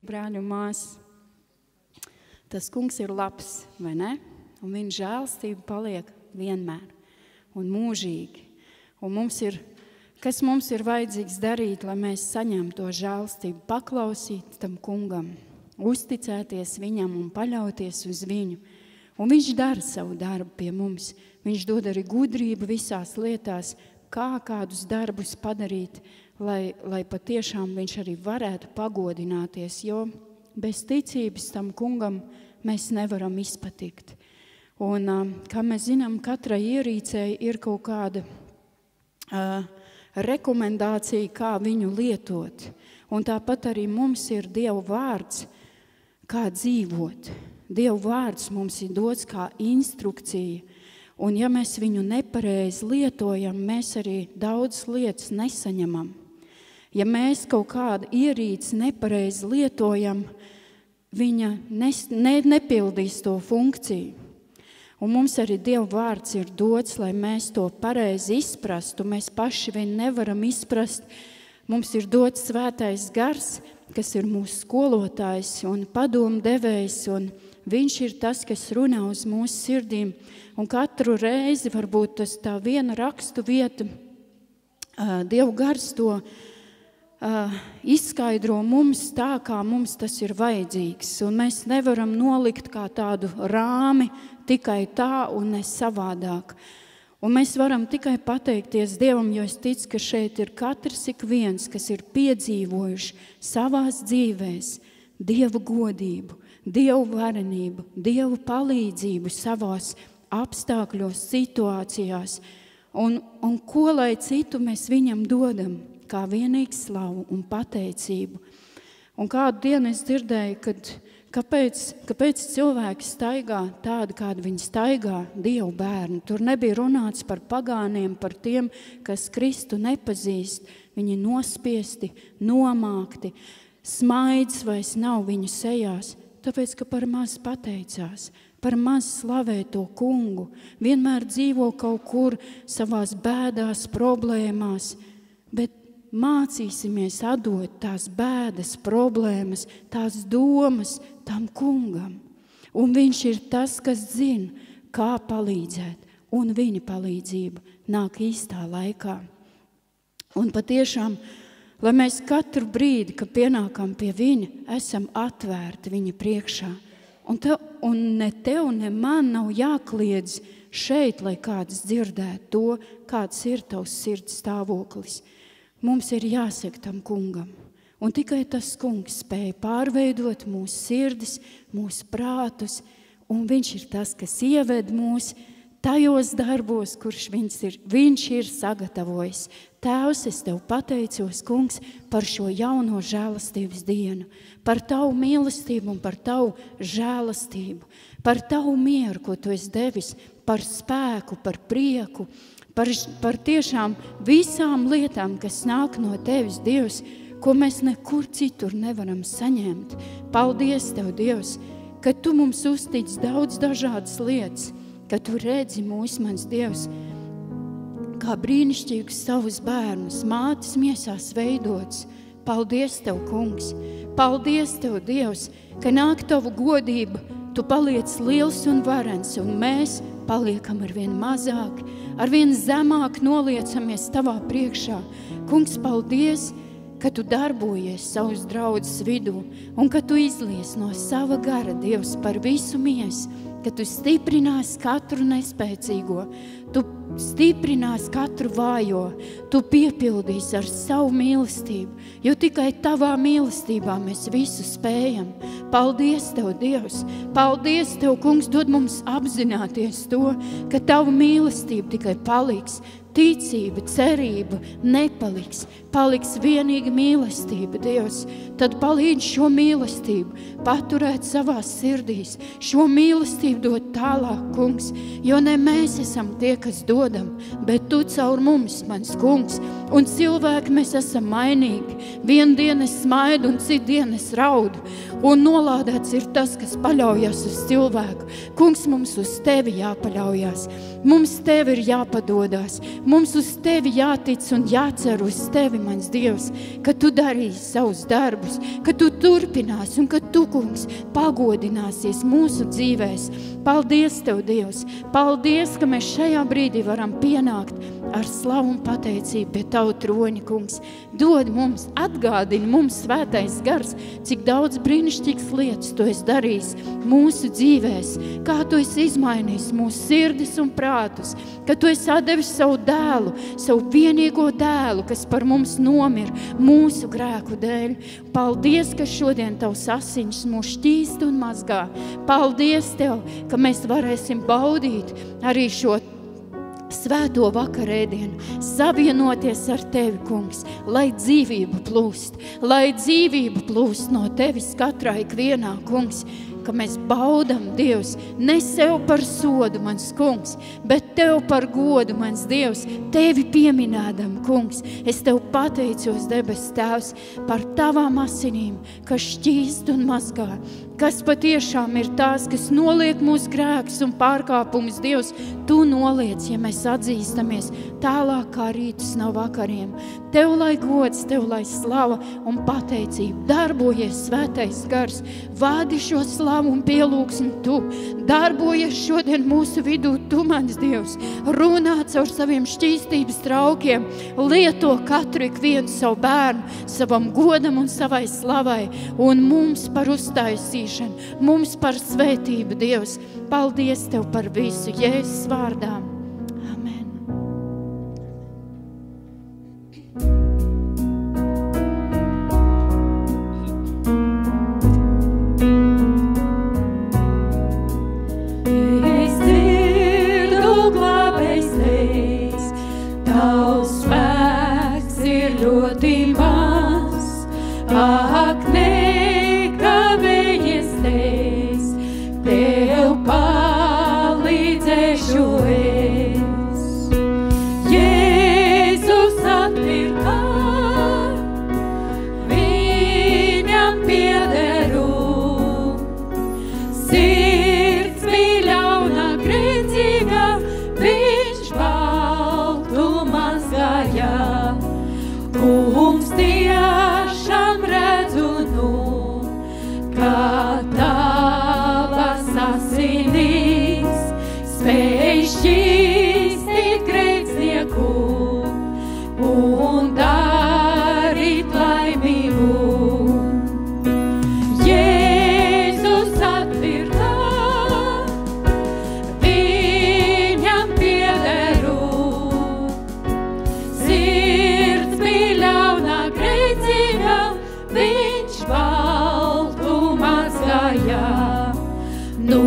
Brāļi un māsas, tas kungs ir labs, vai ne? Un viņa žēlstība paliek vienmēr un mūžīgi. Un kas mums ir vajadzīgs darīt, lai mēs saņemtu to žēlstību? Paklausīt tam kungam, uzticēties viņam un paļauties uz viņu. Un viņš dara savu darbu pie mums. Viņš dod arī gudrību visās lietās, kā kādus darbus padarīt, lai patiešām viņš arī varētu pagodināties, jo bez ticības tam kungam mēs nevaram izpatikt. Un, kā mēs zinām, katrai ierīcei ir kaut kāda rekomendācija, kā viņu lietot. Un tāpat arī mums ir Dieva vārds, kā dzīvot. Dieva vārds mums ir dots kā instrukcija. Un ja mēs viņu nepareizi lietojam, mēs arī daudz lietas nesaņemam. Ja mēs kaut kādu ierīci nepareizi lietojam, viņa nepildīs to funkciju. Un mums arī Dieva vārds ir dots, lai mēs to pareizi izprastu. Mēs paši vien nevaram izprast. Mums ir dots svētais gars, kas ir mūsu skolotājs un padomdevējs, un viņš ir tas, kas runā uz mūsu sirdīm. Un katru reizi varbūt tas tā viena rakstu vieta, Dieva gars to izskaidro mums tā, kā mums tas ir vajadzīgs. Un mēs nevaram nolikt kā tādu rāmi tikai tā un ne savādāk. Un mēs varam tikai pateikties Dievam, jo es ticu, ka šeit ir katrs ik viens, kas ir piedzīvojuši savās dzīvēs Dieva godību, Dieva varenību, Dieva palīdzību savās apstākļos, situācijās. Un ko lai citu mēs viņam dodam? Kā vienīgi slavu un pateicību. Un kādu dienu es dzirdēju, kāpēc cilvēki staigā tādi, kādi viņi staigā, Dievu bērni. Tur nebija runāts par pagāniem, par tiem, kas Kristu nepazīst. Viņi nospiesti, nomākti, smaids vairs nav viņu sejās, tāpēc, ka par maz pateicās, par maz slavē to kungu, vienmēr dzīvo kaut kur savās bēdās, problēmās, bet mācīsimies atdot tās bēdas, problēmas, tās domas tam kungam. Un viņš ir tas, kas zina, kā palīdzēt, un viņa palīdzība nāk īstā laikā. Un patiešām, lai mēs katru brīdi, kad pienākam pie viņa, esam atvērti viņa priekšā. Un ne tev, ne man nav jākliedz šeit, lai kāds dzirdētu to, kāds ir tavs sirds stāvoklis. Mums ir jāsaka tam kungam, un tikai tas kungs spēja pārveidot mūsu sirdis, mūsu prātus, un viņš ir tas, kas ieved mūs tajos darbos, kurš viņš ir sagatavojis. Tēvs, es tev pateicos, kungs, par šo jauno žēlastības dienu, par tavu mīlestību un par tavu žēlastību, par tavu mieru, ko tu esi devis, par spēku, par prieku, par tiešām visām lietām, kas nāk no tevis, Dievs, ko mēs nekur citur nevaram saņemt. Paldies tev, Dievs, ka tu mums uztic daudz dažādas lietas, ka tu redzi mūs, mans Dievs, kā brīnišķīgus savus bērnus, mātes miesās veidots. Paldies tev, kungs, paldies tev, Dievs, ka nāk tavu godību, tu paliec liels un varens, un mēs paliekam arvien mazāk, arvien zemāk noliecamies tavā priekšā. Kungs, paldies, ka tu darbojies savus draudzes vidū, un ka tu izlies no sava gara, Dievs, par visu miesu, ka tu stiprinās katru nespēcīgo, tu stiprinās katru vājo, tu piepildīsi ar savu mīlestību, jo tikai tavā mīlestībā mēs visu spējam. Paldies tev, Dievs! Paldies tev, kungs, dod mums apzināties to, ka tava mīlestība tikai paliks. Ticība, cerība nepaliks, paliks vienīga mīlestība, Dievs. Tad palīdz šo mīlestību paturēt savās sirdīs, šo mīlestību dot tālāk, kungs, jo ne mēs esam tie, kas dodam, bet tu caur mums, mans kungs, un cilvēki mēs esam mainīgi. Vienu dienu es smaidu un citu dienu es raudu, un nolādēts ir tas, kas paļaujas uz cilvēku. Kungs, mums uz tevi jāpaļaujas. Mums Tev ir jāpadodās, mums uz Tevi jātic un jācer uz Tevi, mans Dievs, ka Tu darīsi savus darbus, ka Tu turpinās un ka Tu, kungs, pagodināsies mūsu dzīvēs. Paldies Tev, Dievs! Paldies, ka mēs šajā brīdī varam pienākt ar slavu un pateicību pie Tavu troņa, kungs. Dod mums, atgādini mums, Svētais Gars, cik daudz brīnišķīgas lietas Tu esi darījis mūsu dzīvēs, kā Tu esi izmainījis mūsu sirdis un prātus, ka Tu esi atdevis savu dēlu, savu vienīgo dēlu, kas par mums nomir mūsu grēku dēļ. Paldies, ka šodien Tavs asiņš mūs šķīst un mazgā. Paldies Tev, ka mēs varēsim baudīt arī šo svēto vakarēdienu, savienoties ar Tevi, kungs, lai dzīvība plūst no Tevis katrā ikvienā, kungs, ka mēs baudam, Dievs, ne sev par sodu, mans kungs, bet Tev par godu, mans Dievs, Tevi pieminēdam, kungs. Es Tev pateicos, debes Tēvs, par Tavām asinīm, kas šķīst un mazgā, kas patiešām ir tās, kas noliek mūsu grēkus un pārkāpumus, Dievs, Tu noliec, ja mēs atzīstamies tālāk kā rītus no vakariem. Tev lai gods, Tev lai slava un pateicība. Darbojies, Svētais Gars, vādi šo slavu un pielūgsmi Tu. Darbojies šodien mūsu vidū Tu, mans Dievs. Runā caur saviem šķīstības traukiem. Lieto katru ikvienu savu bērnu, savam godam un savai slavai. Un mums par uztaisīšanu, mums par svētību, Dievs. Paldies Tev par visu, Jēzus vārdā. Amen. Es dzirdu glābējs teiks, Tavs spēks ir ļoti maz, ak nekavējies teiks, Tev palīdzēšu es. Jēzus atpirka, Viņam piederu, sirds bija ļauna grēcīga, Viņš baltu mazgāja. Kungs, tiešām redzu nu, ka Tavas asinīs spēj šķīstīt grēcinieku un darīt laimīgu. Jēzus atpirka, Viņam piederu, sirds bija ļauna grēcīga, Viņš baltu mazgāja. Nu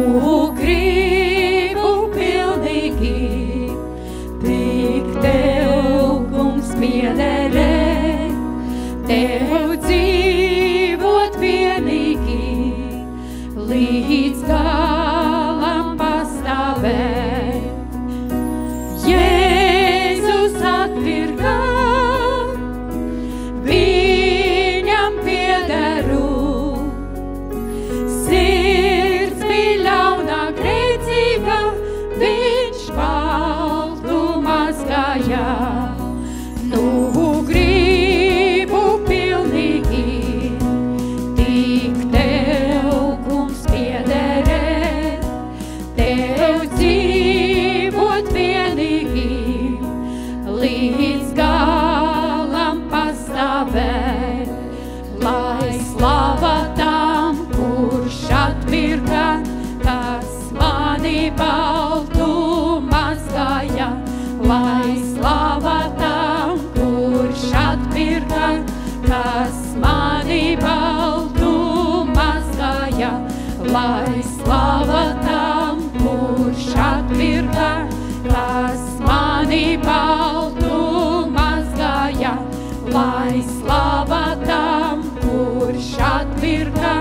gribu pilnīgi tik Tev, kungs, piederēt, Tev dzīvot vienīgi, līdz galam pastāvēt. Jēzus atpirka, Viņam piederu, sirds bija ļauna grēcīga, Viņš baltu mazgāja. Nu gribu pilnīgi tik Tev, kungs, piederēt, Tev dzīvot vienīgi, līdz galam pastāvēt. Lai slava Tam, kurš atpirka, kas mani baltu mazgāja. Lai slava Tam, kurš atpirka, kas mani baltu mazgāja. Lai slava Tam, kurš atpirka, kas mani baltu mazgāja. Lai slava Tam, kurš atpirka,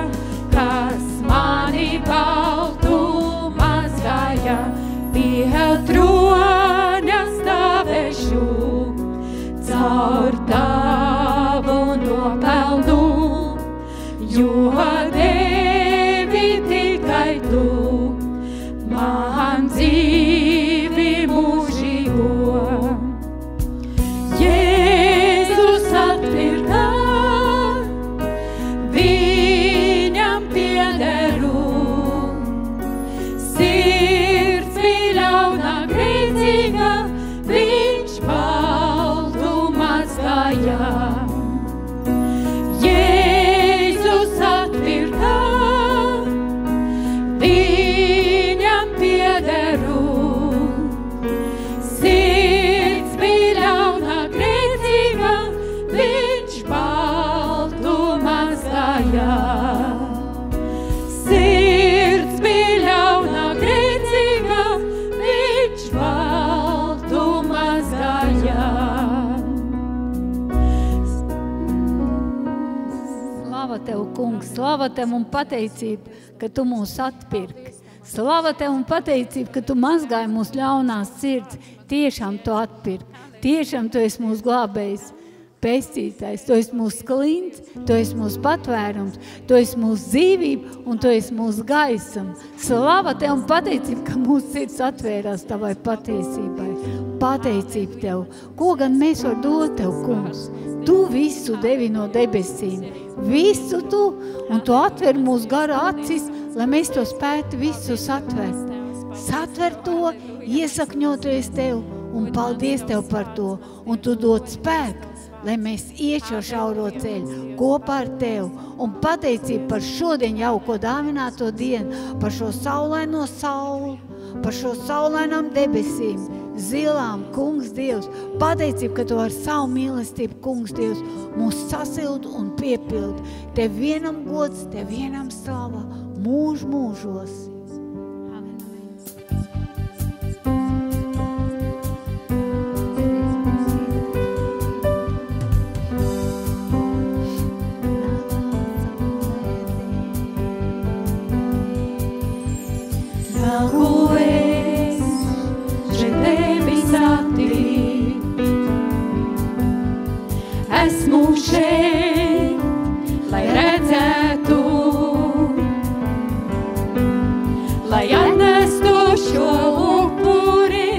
kas mani baltu mazgāja. Pie troņa stāvēšu, caur Tavu nopelnu, jo devi tikai Tu man dzīvi kungs, slava Tev un pateicība, ka Tu mūs atpirki. Slava Tev un pateicība, ka Tu mazgāji mūsu ļaunās sirds. Tiešām Tu atpirki. Tiešām Tu esi mūsu glābējs, pestītājs. Tu esi mūsu klints, Tu esi mūsu patvērums, Tu esi mūsu dzīvība un Tu esi mūsu gaisma. Slava Tev un pateicība, ka mūsu sirds atvērās Tavai patiesībai. Pateicība Tev. Ko gan mēs var dot Tev, kungs? Tu visu devi no debesīm. Visu Tu. Un Tu atver mūsu gara acis, lai mēs to spētu visu satvert. Satver to, iesakņoties Tev un paldies Tev par to. Un Tu dod spēku, lai mēs iet šo šauro ceļu kopā ar Tev. Un pateicību par šodien jauko dāvināto dienu, par šo saulaino sauli, par šo saulainām debesīm, zilām, kungs Dievs. Pateicību, ka Tu ar savu mīlestību, kungs Dievs, mūs sasildu un piepildu. Tev vienam gods, Tev vienam slava, mūžu mūžos. Esmu šeit, lai redzētu, lai atnestu šo upuri,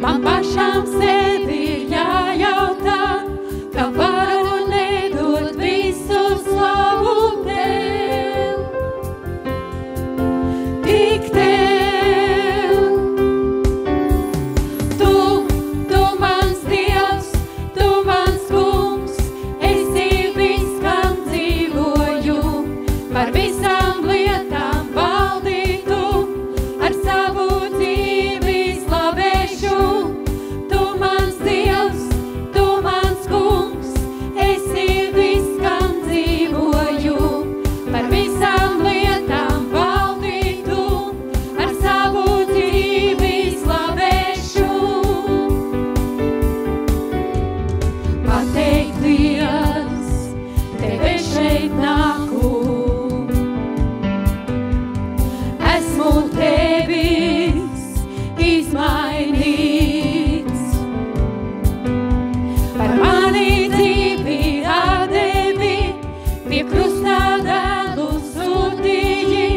man pašām sevi ir jājautā, ka varu nedot visu slavu Tev. Tik Tev, Tu mans Dievs, Tu mans kungs, esi viss, kam dzīvoju, par visām lietām valdītu, ar savu dzīvi slavēšu. Tu mans Dievs, Tu mans kungs, esi viss, kam dzīvoju, par visām lietām valdītu, ar savu dzīvi slavēšu. Pateikties, Tev es šeit nāku. Esmu Tevis izmainīts, par mani dzīvi atdevi, pie krustā dēlu sūtīji,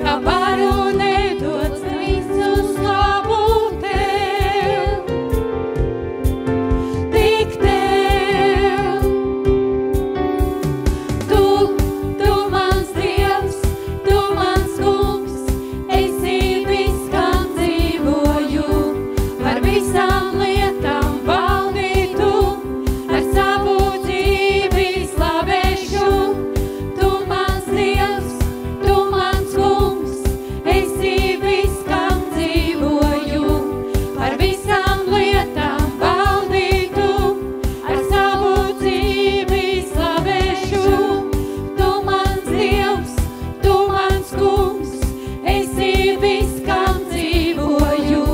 ka varu nedot visu slavu Tev. Tik Tev, Tu mans Dievs, Tu mans kungs, esi viss, kam dzīvoju, par visām lietām valdītu, ar savu dzīvi slavēšu. Tu mans Dievs, Tu mans kungs, esi viss, kam dzīvoju, par visām lietām valdītu, ar savu dzīvi slavēšu. Tu mans Dievs, Tu mans kungs, esi viss, kam dzīvoju,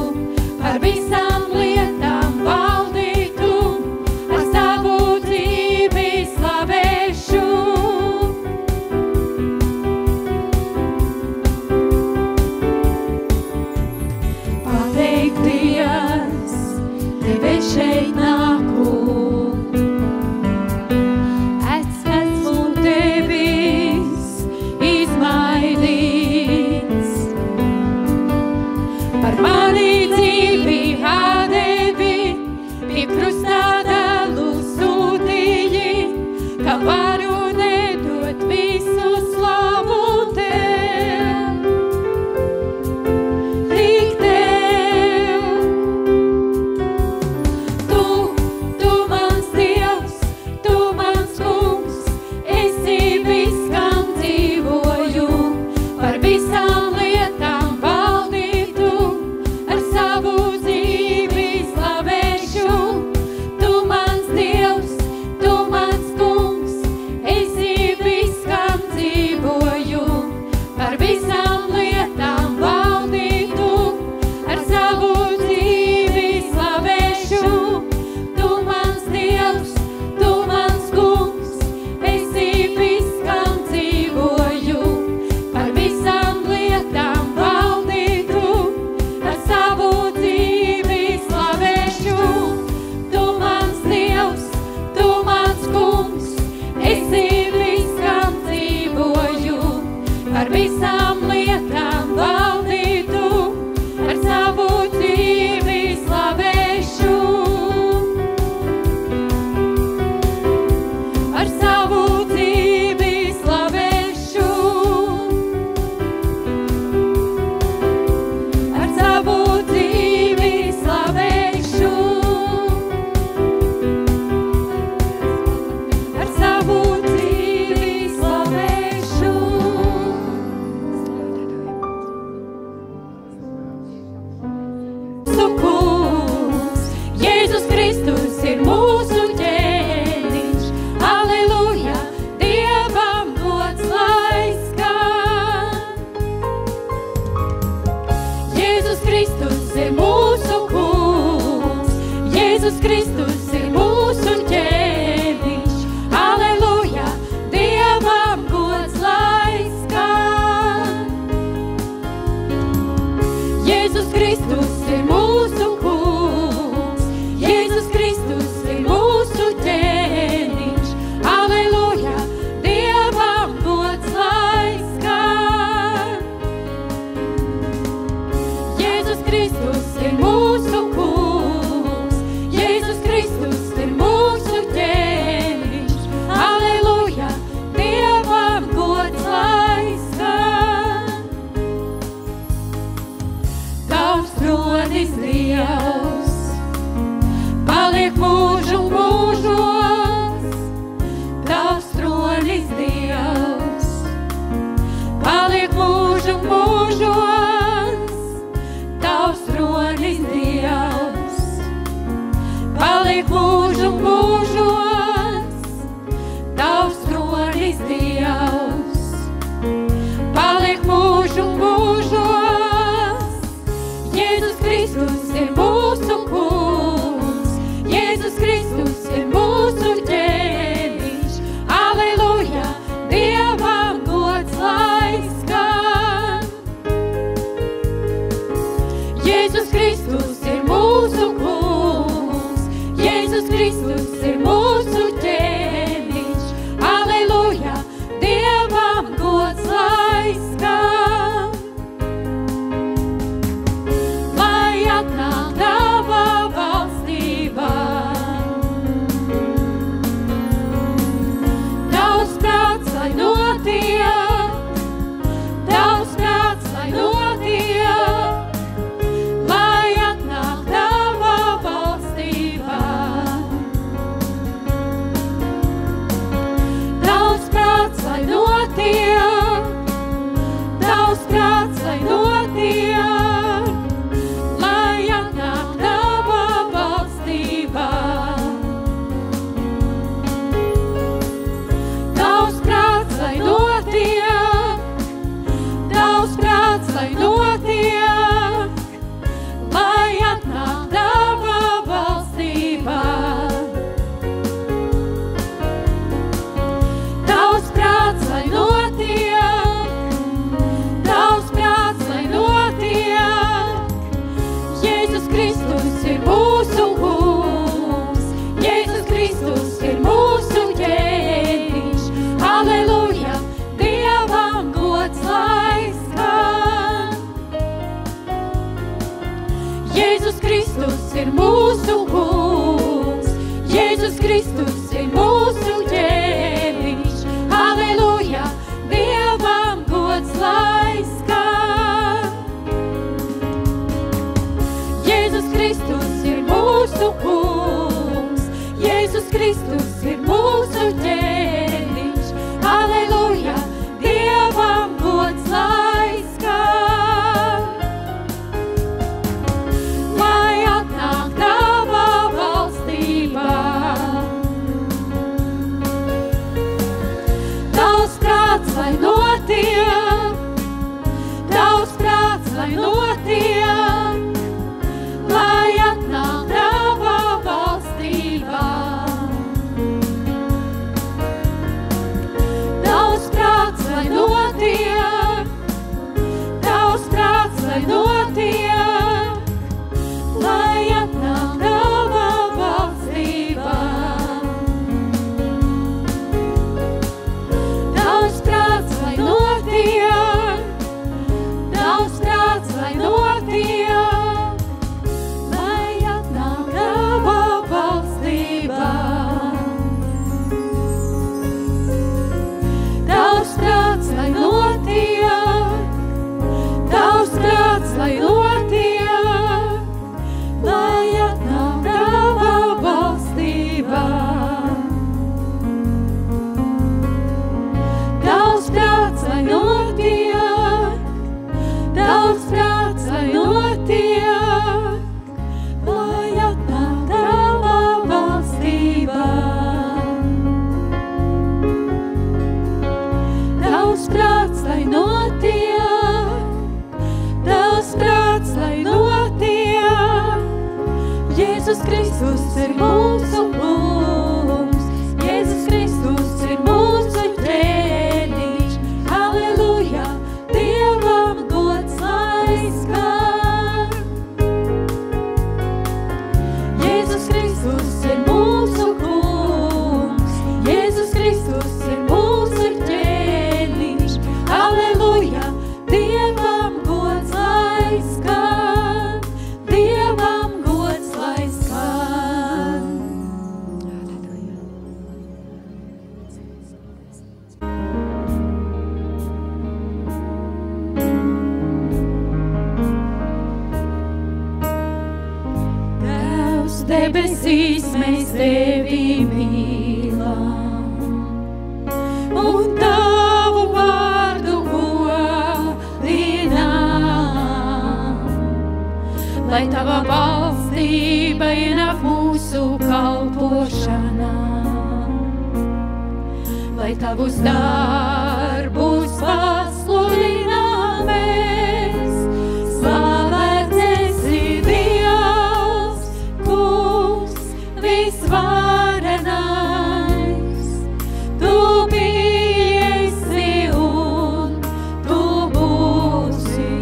par visām lietām valdītu, ar savu dzīvi slavēšu. Pateikties, Tev es šeit nāku. Esmu Tevis izmainīts, par mani dzīvi atdevi, pie krustā dēlu sūtīji, ka varu nedot visu slavu Tev. Tik Tev, Tu mans Dievs, Tu mans kungs, esi viss, kam dzīvoju, par visām lietām valdītu, ar Kristus ir mūsu kungs, Jēzus Kristus ir mūsu ķēniņš. Aleluja, Dievam gods lai skan. Jēzus Kristus ir mūsu kungs, Jēzus Kristus ir mūsu ķēniņš. Aleluja, Dievam gods lai skan. Jēzus Kristus ir mūsu kungs, Jēzus Kristus ir mūsu ķēniņš. Aleluja, Dievam gods lai skan. Tavs tronis, Dievs, paliek mūžu mūžos. Tavs tronis, Dievs, paliek mūžu mūžos. Tavs tronis, Dievs, paliek mūžu mūžos. Tavs tronis, Dievs, paliek mūžu mūžos. Jēzus Kristus ir mūsu kungs, Jēzus Kristus ir mūsu ķēniņš. Aleluja, Dievam gods lai skan. Jēzus Kristus ir mūsu kungs, Jēzus Kristus ir mūsu ķēniņš. Aleluja, Dievam gods lai skan. Lai atnāk tava valstība, tavs prāts lai notiek, tavs prāts lai notiek. Lai atnāk tava valstība, tavs prāts lai notiek, tavs prāts lai notiek. Lai atnāk tava valstība, tavs prāts lai notiek, tavs prāts lai notiek. Lai atnāk tava valstība, tavs prāts lai notiek, tavs prāts lai notiek. Jēzus Kristus ir mūsu kungs, Jēzus Kristus ir mūsu ķēniņš. Aleluja, Dievam gods lai skan. Jēzus Kristus ir mūsu kungs, Jēzus Kristus ir mūsu ķēniņš. Aleluja, Dievam gods lai skan. Jēzus Kristus ir mūsu kungs, Jēzus Kristus ir mūsu ķēniņš. Aleluja, Dievam gods lai skan. Lai atnāk tava valstība, tavs prāts lai notiek, tavs prāts lai notiek. Lai atnāk tava valstība, Jēzus Kristus ir mūsu kungs, Jēzus Kristus ir mūsu ķēniņš. Halleluja, Dievam gods lai skan. Jēzus Kristus ir mūsu kungs, Jēzus Kristus ir mūsu ķēniņš. Halleluja, Dievam gods lai skan, Dievam gods lai skan. Tēvs debesīs, mēs Tevi mīlam, un Tavu vārdu godinām. Lai Tava valstība ienāk mūsu kalpošanā, lai Tavus darbus pasludinām mēs. Slavēts esi Dievs, Kungs visvarenais. Tu biesi un Tu būsi.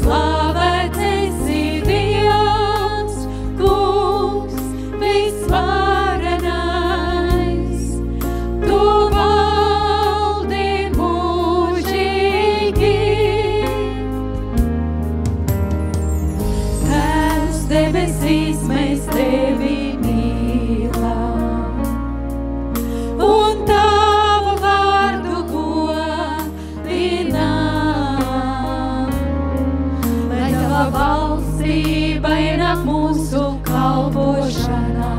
Slavēts esi Dievs, Kungs visvarenais. Tu valdi mūžīgi. Tēvs debesīs, mēs Tevi mīlam, un Tavu vārdu godinām. Lai Tava valstība ienāk mūsu kalpošanā,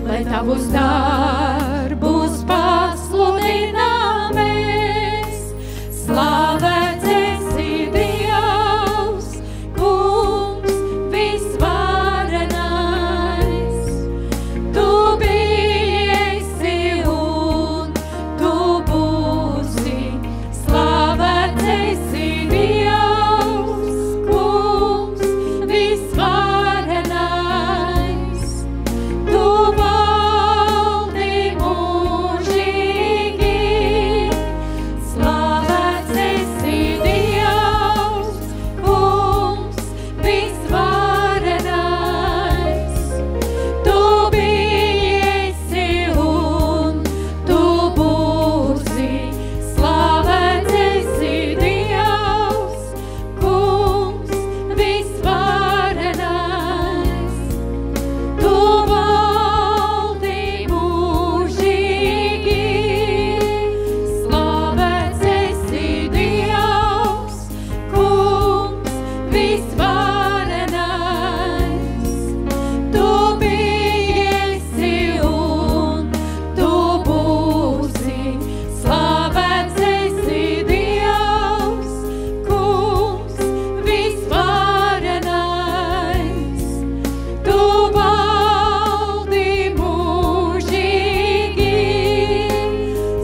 lai Tavus darbus pasludinām mēs. Slavēts esi Dievs, Kungs visvarenais. Tu biesi un Tu būsi. Slavēts esi Dievs, Kungs visvarenais. Tu valdi mūžīgi. Slavēts esi Dievs, Kungs visvarenais. Tu biesi un Tu būsi. Slavēts esi Dievs, Kungs visvarenais. Tu valdi mūžīgi. Slavēts esi Dievs, Kungs visvarenais. Tu biesi un Tu būsi. Slavēts esi Dievs, Kungs visvarenais. Tu valdi mūžīgi.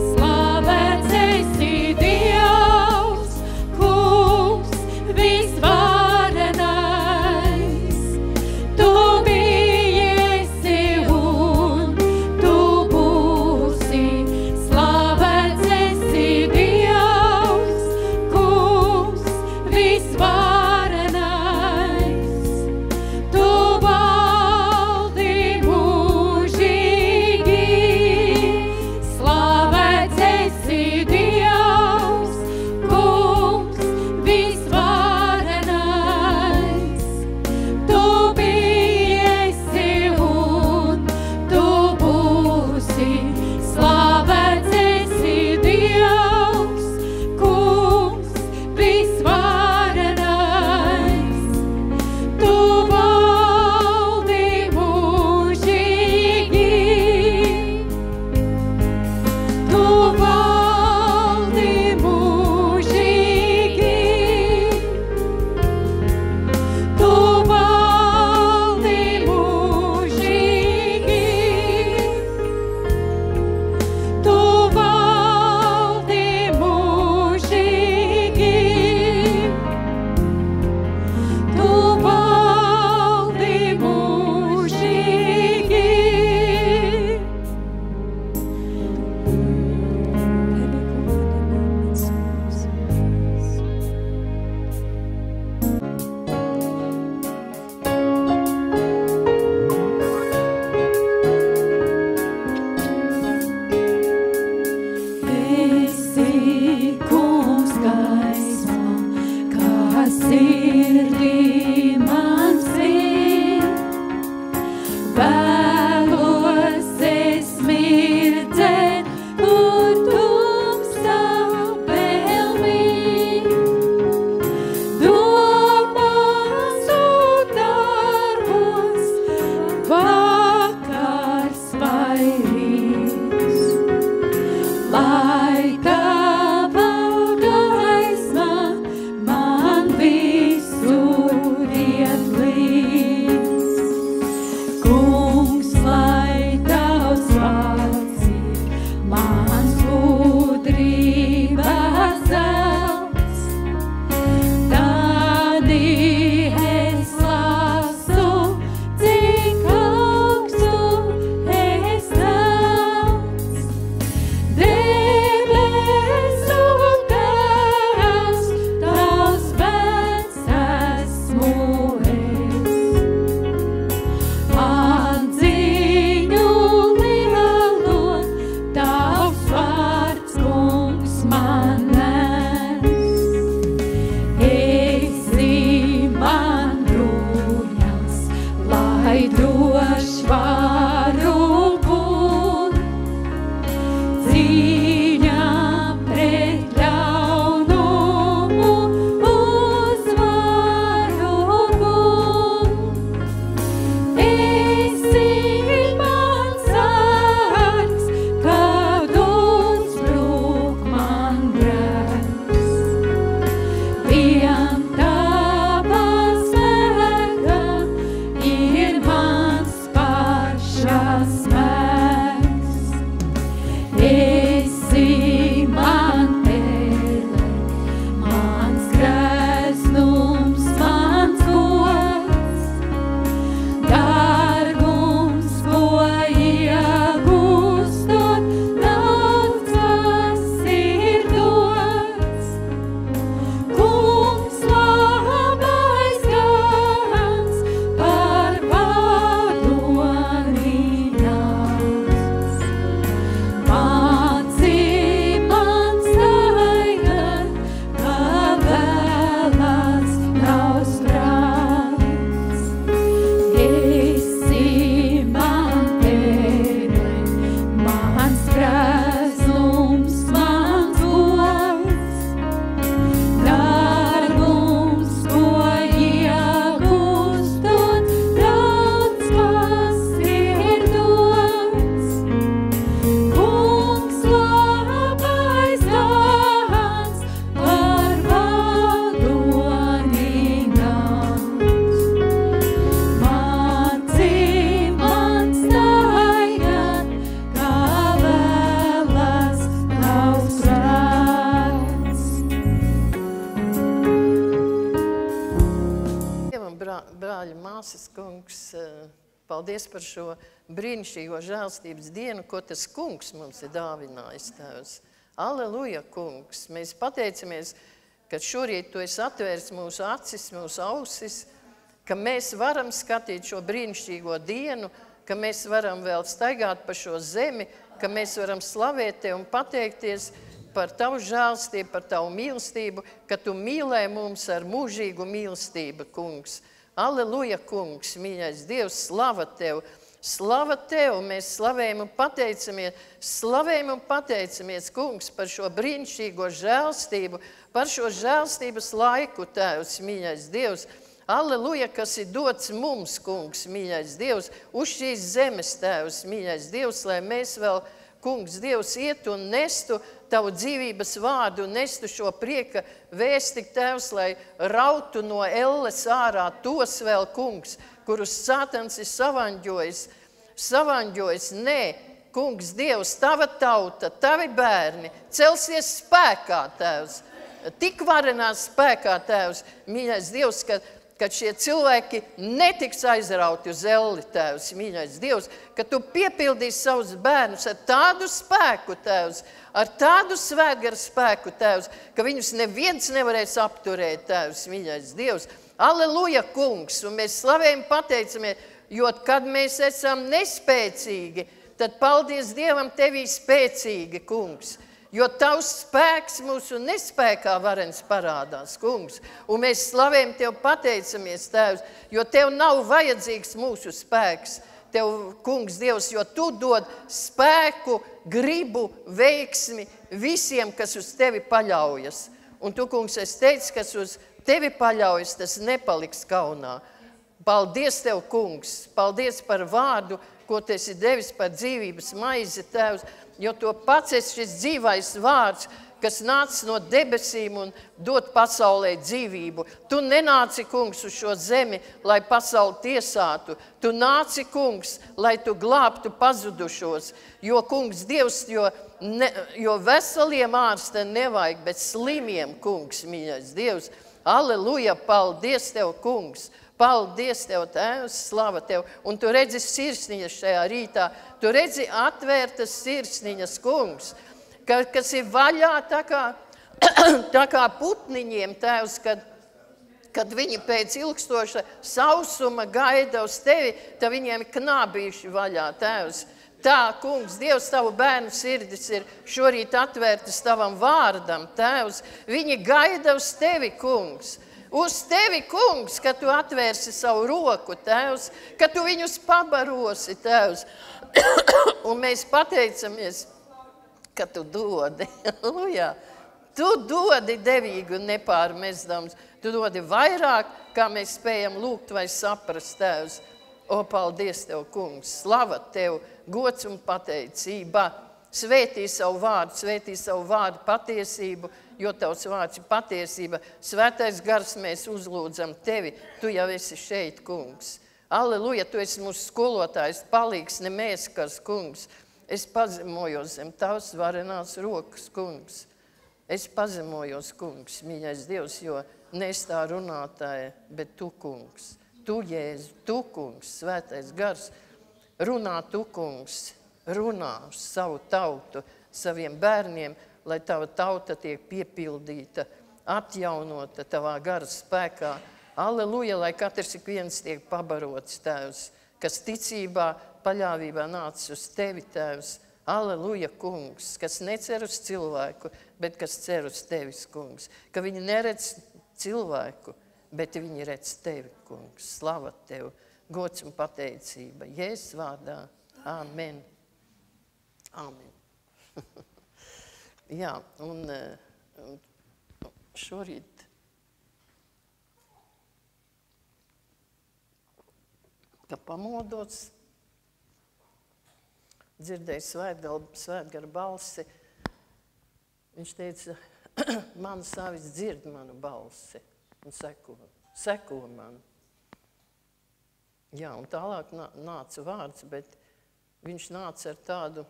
Slavēts esi Dievs, Kungs visvarenais. brāļi, māsas, kungs, paldies par šo brīnišķīgo žēlstības dienu, ko tas kungs mums ir dāvinājis, Tēvs. Aleluja, kungs! Mēs pateicamies, ka šorīt tu esi atvērs mūsu acis, mūsu ausis, ka mēs varam skatīt šo brīnišķīgo dienu, ka mēs varam vēl staigāt pa šo zemi, ka mēs varam slavēt Tev un pateikties par Tavu žēlstību, par Tavu mīlestību, ka Tu mīlē mums ar mūžīgu mīlestību, kungs. Aleluja, kungs, mīļais Dievs, slava Tev! Slava Tev! Mēs slavējam un pateicamies, kungs, par šo brīnišķīgo žēlstību, par šo žēlstības laiku, Tēvs, mīļais Dievs. Aleluja, kas ir dots mums, kungs, mīļais Dievs, uz šīs zemes, Tēvs, mīļais Dievs, lai mēs vēl, kungs, Dievs, ietu un nestu Tavu dzīvības vārdu, nestu šo prieka vēsti, Tēvs, lai rautu no elles ārā tos vēl, kungs, kurus Sātans ir savaņģojis. Nē, kungs, Dievs, Tava tauta, Tavi bērni, celsies spēkā, Tēvs, tik varenā spēkā, Tēvs, mīļais Dievs, kad šie cilvēki netiks aizrauti uz elli, Tēvs, mīļais Dievs, ka Tu piepildīsi savus bērnus ar tādu spēku, Tēvs, ar tādu svētgaru spēku, Tēvs, ka viņus neviens nevarēs apturēt, Tēvs, mīļais Dievs. Aleluja, kungs, un mēs slavējam pateicamies, jo kad mēs esam nespēcīgi, tad paldies Dievam Tevī spēcīgi, kungs. Jo Tavs spēks mūsu nespēkā varens parādās, kungs. Un mēs slavējam Tev pateicamies, Tēvs, jo Tev nav vajadzīgs mūsu spēks. Tev, kungs, Dievs, jo Tu dod spēku, gribu, veiksmi visiem, kas uz Tevi paļaujas. Un Tu, kungs, es teicu, kas uz Tevi paļaujas, tas nepaliks kaunā. Paldies Tev, kungs, paldies par vārdu, ko Tu esi devis par dzīvības maizi, Tēvs, jo Tu pats esi šis dzīvais vārds, kas nāca no debesīm un dod pasaulē dzīvību. Tu nenāci, kungs, uz šo zemi, lai pasauli tiesātu. Tu nāci, kungs, lai Tu glābtu pazudušos. Jo, kungs, Dievs, jo veseliem ārsta nevajag, bet slimiem, kungs, mīļais Dievs. Aleluja, paldies Tev, kungs. Paldies Tev, Tēvs, slava Tev. Un Tu redzi sirsniņas šajā rītā. Tu redzi atvērtas sirsniņas, kungs, kas ir vaļā tā kā putniņiem, Tēvs, kad viņi pēc ilgstoša sausuma gaida uz Tevi, tad viņiem knābīši vaļā, Tēvs. Tā, kungs, Dievs, Tavu bērnu sirdis ir šorīt atvērtas Tavam vārdam, Tēvs. Viņi gaida uz Tevi, kungs. Uz Tevi, kungs, ka Tu atvērsi savu roku, Tēvs, ka Tu viņus pabarosi, Tēvs. Un mēs pateicamies, ka Tu dodi. Tu dodi devīgi un nepārmestams. Tu dodi vairāk, kā mēs spējam lūgt vai saprast, Tēvs. O, paldies Tev, kungs, slava Tev, gods un pateicība. Svētī savu vārdu patiesību, jo Tavs vārds ir patiesība. Svētais gars, mēs uzlūdzam Tevi, Tu jau esi šeit, kungs. Aleluja, Tu esi mūsu skolotājs, palīgs, ne mēs, kas, kungs. Es pazemojos zem Tavas varenās rokas, kungs. Es pazemojos, kungs, mīļais Dievs, jo nes tā runātāja, bet Tu, kungs. Tu, Jēzu, Tu, kungs, svētais gars. Runā Tu, kungs. Runā uz savu tautu, saviem bērniem, lai Tava tauta tiek piepildīta, atjaunota Tavā gara spēkā. Aleluja, lai katrs ik viens tiek pabarots, Tēvs, kas ticībā, paļāvībā nācis uz Tevi, Tēvs. Aleluja, kungs, kas necer uz cilvēku, bet kas cer uz Tevis, kungs. Ka viņi neredz cilvēku, bet viņi redz Tevi, kungs. Slava Tev, gods un pateicība. Jēzus vārdā. Āmen. Amen. Jā, un šorīt ka pamodos, dzirdēju svētgara balsi. Viņš teica, mans savis dzird manu balsi un seko man. Jā, un tālāk nāca vārds, bet viņš nāca ar tādu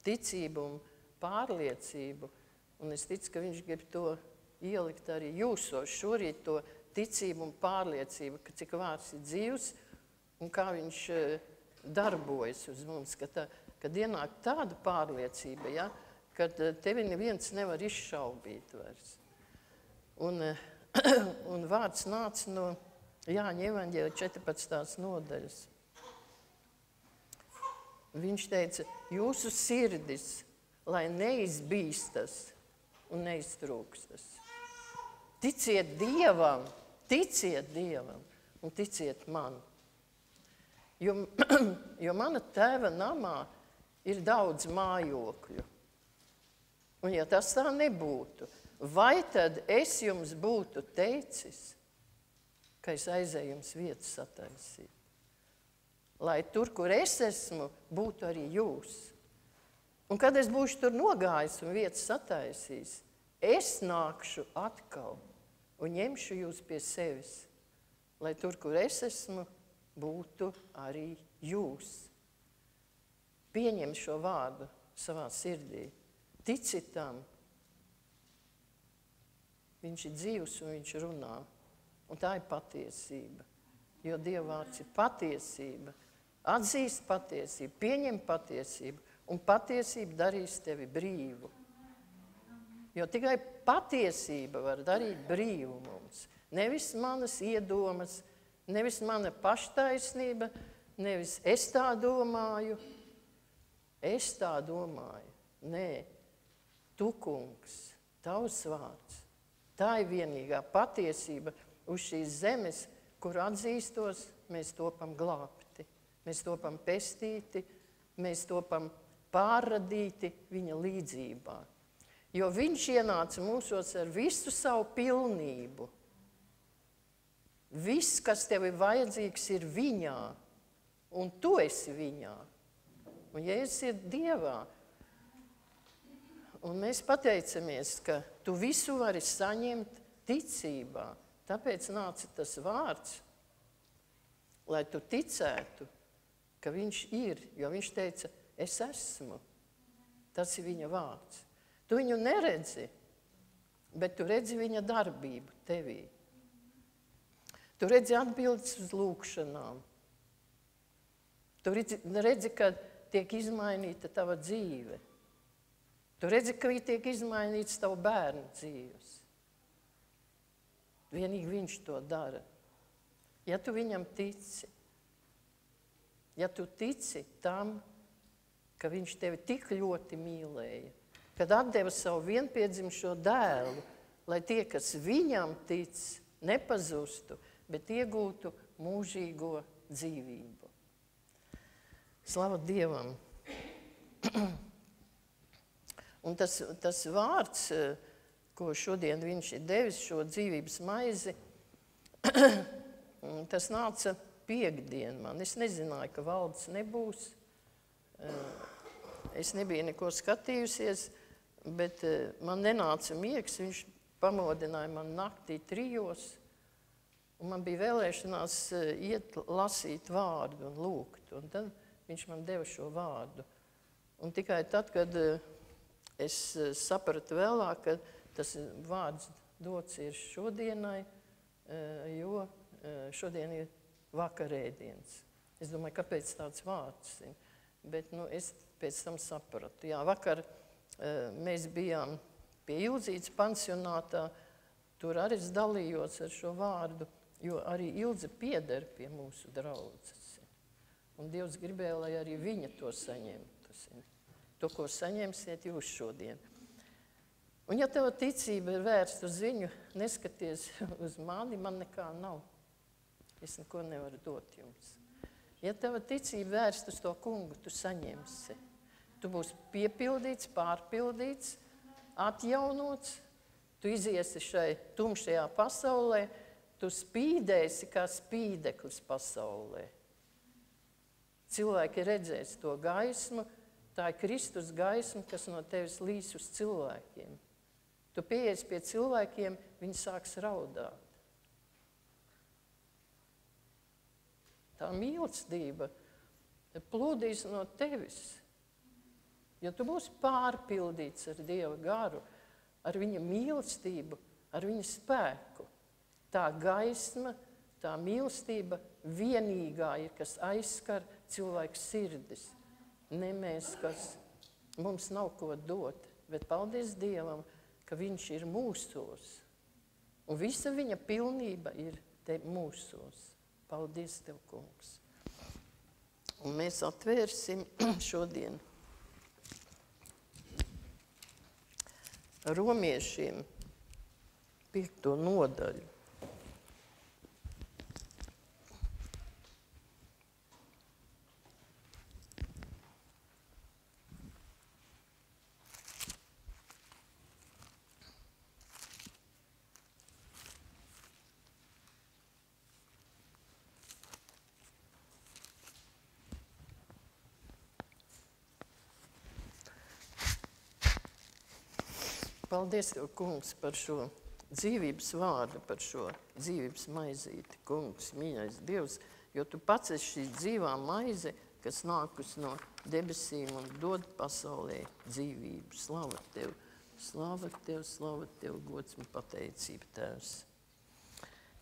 ticību un pārliecību, un es ticu, ka viņš grib to ielikt arī jūsos, šorīt to ticība un pārliecība, ka cik vārds ir dzīvs un kā viņš darbojas uz mums, kad ienāk tāda pārliecība, ja, kad tevi neviens nevar izšaubīt vairs. Un vārds nāca no Jāņa evaņģēļa 14. nodaļas. Viņš teica, jūsu sirdis, lai neizbīstas un neiztrūkstas. Ticiet Dievam un ticiet man. Jo mana tēva namā ir daudz mājokļu. Un ja tas tā nebūtu, vai tad es jums būtu teicis, ka es aizēju jums vietu sataisīt? Lai tur, kur es esmu, būtu arī jūs. Un kad es būšu tur nogājis un vietu sataisījis, es nākšu atkal un ņemšu jūs pie sevis, lai tur, kur es esmu, būtu arī jūs. Pieņem šo vārdu savā sirdī. Tici tam. Viņš ir dzīvs un viņš runā. Un tā ir patiesība. Jo Dieva vārds ir patiesība. Atzīst patiesību, pieņem patiesību. Un patiesība darīs tevi brīvu. Jo tikai patiesība var darīt brīvu mums. Nevis manas iedomas, nevis mana paštaisnība, nevis es tā domāju. Es tā domāju. Nē, tu, kungs, tavs vārds. Tā ir vienīgā patiesība uz šīs zemes, kur atzīstos, mēs topam glābti. Mēs topam pestīti, mēs topam pārradīti viņa līdzībā. Jo viņš ienāca mūsos ar visu savu pilnību. Viss, kas tev ir vajadzīgs, ir viņā, un tu esi viņā. Un Jēzus ir Dievā. Un mēs pateicamies, ka tu visu vari saņemt ticībā. Tāpēc nāca tas vārds, lai tu ticētu, ka viņš ir, jo viņš teica, es esmu. Tas ir viņa vārds. Tu viņu neredzi, bet tu redzi viņa darbību tevī. Tu redzi atbildes uz lūkšanām. Tu redzi, ka tiek izmainīta tava dzīve. Tu redzi, ka tiek izmainīts tavu bērnu dzīves. Vienīgi viņš to dara. Ja tu viņam tici, ja tu tici tam, ka viņš tevi tik ļoti mīlēja, kad atdeva savu vienpiedzimušo dēlu, lai tie, kas viņam tic, nepazustu, bet iegūtu mūžīgo dzīvību. Slava Dievam! Un tas vārds, ko šodien viņš ir devis, šo dzīvības maizi, tas nāca piektdien man. Es nezināju, ka valdes nebūs. Es nebiju neko skatījusies, bet man nenāca miegs. Viņš pamodināja man naktī 3. Un man bija vēlēšanās iet lasīt vārdu un lūgt. Un tad viņš man deva šo vārdu. Un tikai tad, kad es sapratu vēlāk, ka tas vārds dots ir šodienai, jo šodien ir vakarēdiens. Es domāju, kāpēc tāds vārds ir. Bet es pēc tam sapratu. Jā, vakar mēs bijām pie Ilzītes pansionātā, tur arī es dalījos ar šo vārdu, jo arī Ilze pieder pie mūsu draudzes. Un Dievs gribēja, lai arī viņa to saņemtu. To, ko saņemsiet jūs šodien. Un ja tava ticība ir vērsta uz viņu, neskaties uz mani, man nekā nav. Es neko nevaru dot jums. Ja tava ticība vērsta uz to kungu, tu saņemsi. Tu būsi piepildīts, pārpildīts, atjaunots, tu iziesi šai tumšajā pasaulē, tu spīdēsi kā spīdeklis pasaulē. Cilvēki redzēs to gaismu, tā ir Kristus gaisma, kas no tevis līs uz cilvēkiem. Tu pieies pie cilvēkiem, viņi sāks raudāt. Tā mīlestība plūdīs no tevis. Ja tu būsi pārpildīts ar Dieva garu, ar viņa mīlestību, ar viņa spēku, tā gaisma, tā mīlestība vienīgā ir, kas aizskar cilvēku sirdis. Ne mēs, kas mums nav ko dot, bet paldies Dievam, ka viņš ir mūsos. Un visa viņa pilnība ir te mūsos. Paldies Tev, kungs. Un mēs atvērsim šodien Romiešiem 5. nodaļu. Paldies Tev, kungs, par šo dzīvības vārdu, par šo dzīvības maizīti, kungs, mīļais Dievs, jo Tu pats esi šī dzīvā maize, kas nākus no debesīm un dod pasaulē dzīvību. Slava Tev, slava Tev, slava Tev, gods un pateicība, Tēvs.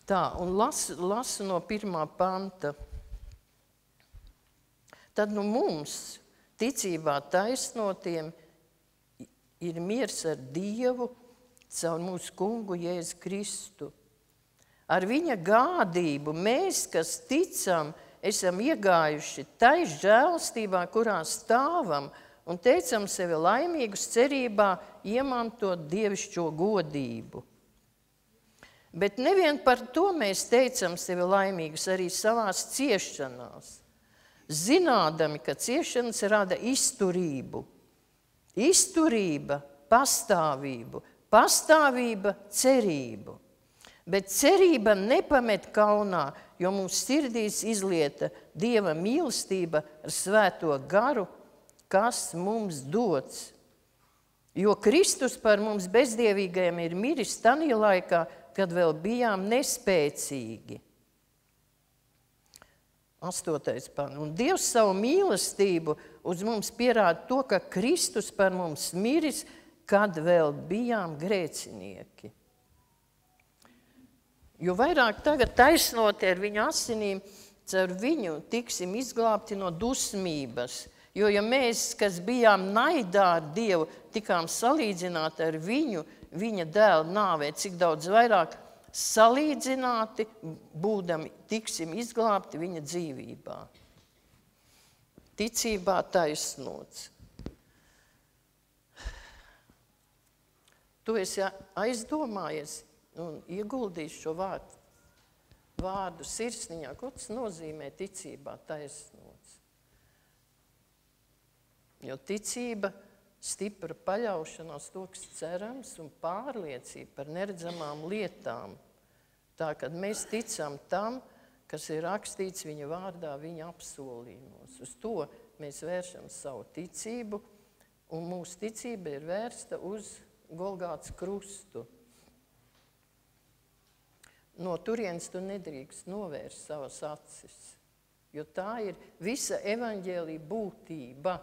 Tā, un lasu no 1. panta. Tad nu mums, ticībā taisnotiem, ir miers ar Dievu caur mūsu kungu Jēzu Kristu. Ar viņa gādību mēs, kas ticam, esam iegājuši tai žēlstībā, kurā stāvam, un teicam sevi laimīgus cerībā iemantot dievišķo godību. Bet nevien par to mēs teicam sevi laimīgus arī savās ciešanās, zinādami, ka ciešanas rada izturību. Izturība, pastāvību, pastāvība, cerību. Bet cerība nepamet kaunā, jo mūsu sirdīs izlieta Dieva mīlestība ar svēto garu, kas mums dots. Jo Kristus par mums bezdievīgajiem ir miris tanī laikā, kad vēl bijām nespēcīgi. 8. pants. Un Dievs savu mīlestību uz mums pierāda to, ka Kristus par mums miris, kad vēl bijām grēcinieki. Jo vairāk tagad taisnoti ar viņu asinīm, caur viņu tiksim izglābti no dusmības. Jo ja mēs, kas bijām naidā ar Dievu, tikām salīdzināti ar viņu, viņa dēla nāvē, cik daudz vairāk salīdzināti, būdami tiksim izglābti viņa dzīvībā. Ticībā taisnots. Tu esi aizdomājies un ieguldījis šo vārdu sirsniņā. Ko tas nozīmē ticībā taisnots? Jo ticība stipra paļaušanās to, kas cerams, un pārliecība par neredzamām lietām. Tā, kad mēs ticam tam, kas ir rakstīts viņa vārdā, viņa apsolījumos. Uz to mēs vēršam savu ticību, un mūsu ticība ir vērsta uz Golgātas krustu. No turienes tu nedrīkst novērst savas acis, jo tā ir visa evaņģēlija būtība,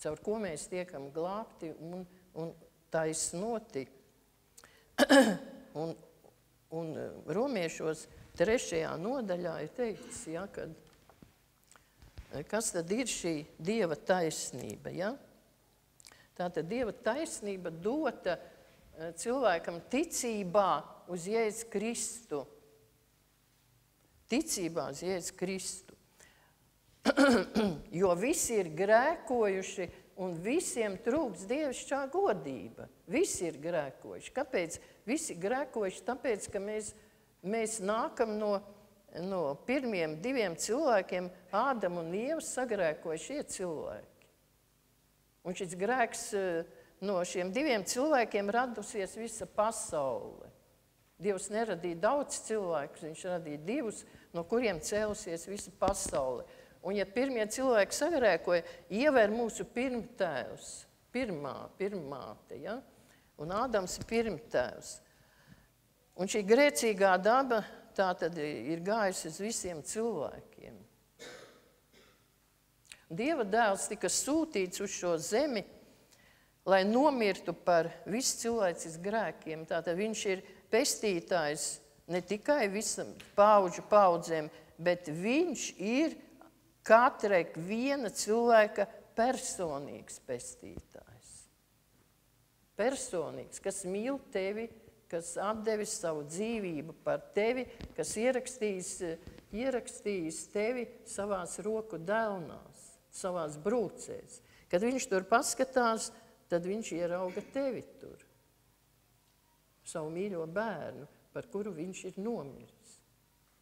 caur ko mēs tiekam glābti un taisnoti. un Romiešos 3. nodaļā ir teikts, ja, kad, kas tad ir šī Dieva taisnība. Ja? Tātad Dieva taisnība dota cilvēkam ticībā uz Jēzu Kristu. Ticībā uz Jēzu Kristu. Jo visi ir grēkojuši un visiem trūks dievišķā godība. Visi ir grēkojuši. Kāpēc visi grēkojuši? Tāpēc, ka mēs nākam no pirmiem 2 cilvēkiem, Ādamu un Ievu sagrēkojuši šie cilvēki. Un šis grēks no šiem 2 cilvēkiem radusies visa pasaule. Dievs neradīja daudz cilvēkus, viņš radīja 2, no kuriem cēlusies visa pasaule. Un ja pirmie cilvēki sagrēkoja, Ieva ir mūsu pirmtēvs, pirmāte, ja? Un Ādams ir pirmtēvs. Un šī grēcīgā daba tā tad ir gājusi uz visiem cilvēkiem. Dieva dēls tika sūtīts uz šo zemi, lai nomirtu par visu cilvēces grēkiem. Tātad viņš ir pestītājs ne tikai visam paudžu paudzēm, bet viņš ir katrai viena cilvēka personīgs pestītājs. Personīgs, kas mīl tevi, kas atdevis savu dzīvību par tevi, kas ierakstījis tevi savās roku delnās, savās brūcēs. Kad viņš tur paskatās, tad viņš ierauga tevi tur. Savu mīļo bērnu, par kuru viņš ir nomiris.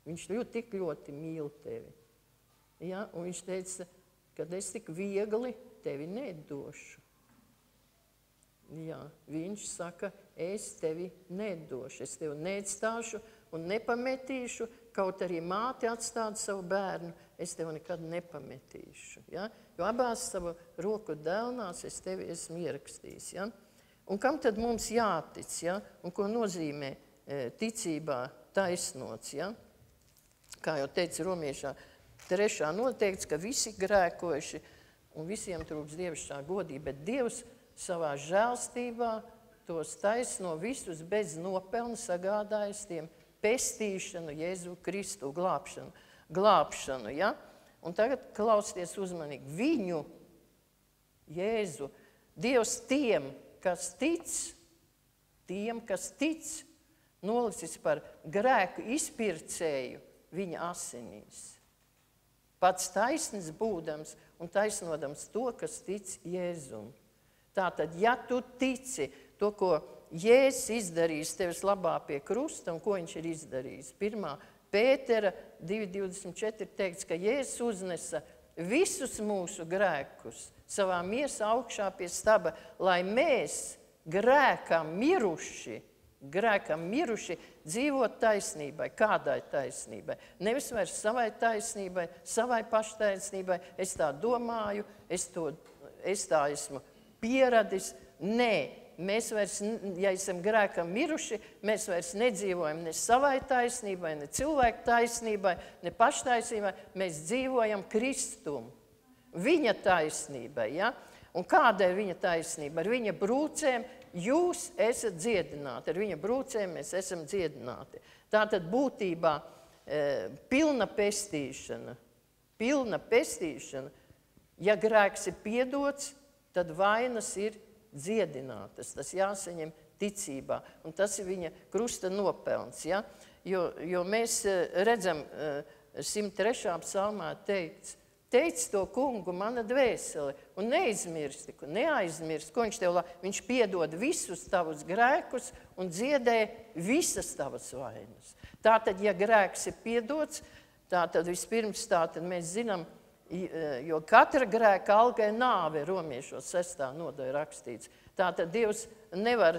Viņš tik ļoti mīl tevi. Ja? Un viņš teica, kad es tik viegli tevi nedošu. Jā, viņš saka, es tevi nedošu, es tevi neatstāšu un nepametīšu, kaut arī māte atstātu savu bērnu, es tevi nekad nepametīšu. Ja? Jo abās savu roku delnās es tevi esmu ierakstījis. Ja? Un kam tad mums jātic? Ja? Un ko nozīmē ticībā taisnots? Ja? Kā jau teica Romiešā 3. noteikts, ka visi grēkojuši un visiem trūks dievišķā godība, bet Dievs savā žēlstībā tos taisno visus bez nopelna sagādājas tiem pestīšanu, Jēzu Kristu glābšanu. Ja? Un tagad klausieties uzmanīgi. Viņu, Jēzu, Dievs tiem, kas tic, nolicis par grēku izpircēju viņa asinīs. Pats taisnis būdams un taisnodams to, kas tic Jēzum. Tātad, ja tu tici to, ko Jēzus izdarījis tevis labā pie krusta un ko viņš ir izdarījis. 1. Pētera 2.24 teikts, ka Jēzus uznesa visus mūsu grēkus savā miesā augšā pie staba, lai mēs grēkam miruši dzīvot taisnībai. Kādai taisnībai? Nevis vairs savai taisnībai, savai paštaisnībai. Es tā domāju, es tā esmu pieradis. Nē, mēs vairs, ja esam grēkam miruši, mēs vairs nedzīvojam ne savai taisnībai, ne cilvēku taisnībai, ne paštaisnībai. Mēs dzīvojam Kristum. Viņa taisnībai, ja? Un kāda ir viņa taisnība? Ar viņa brūcēm jūs esat dziedināti. Ar viņa brūcēm mēs esam dziedināti. Tātad būtībā pilna pestīšana. Ja grēks ir piedots, tad vainas ir dziedinātas. Tas jāsaņem ticībā. Un tas ir viņa krusta nopelns. Ja? Jo mēs redzam 103. psalmā teikts, teic to kungu, mana dvēsele, un neaizmirsti, ko viņš tev viņš piedod visus tavus grēkus un dziedē visas tavas vainas. Tātad, ja grēks ir piedots, tātad vispirms mēs zinām, jo katra grēka alga ir nāve, Romiešos 6. nodaļā rakstīts. Tātad Dievs nevar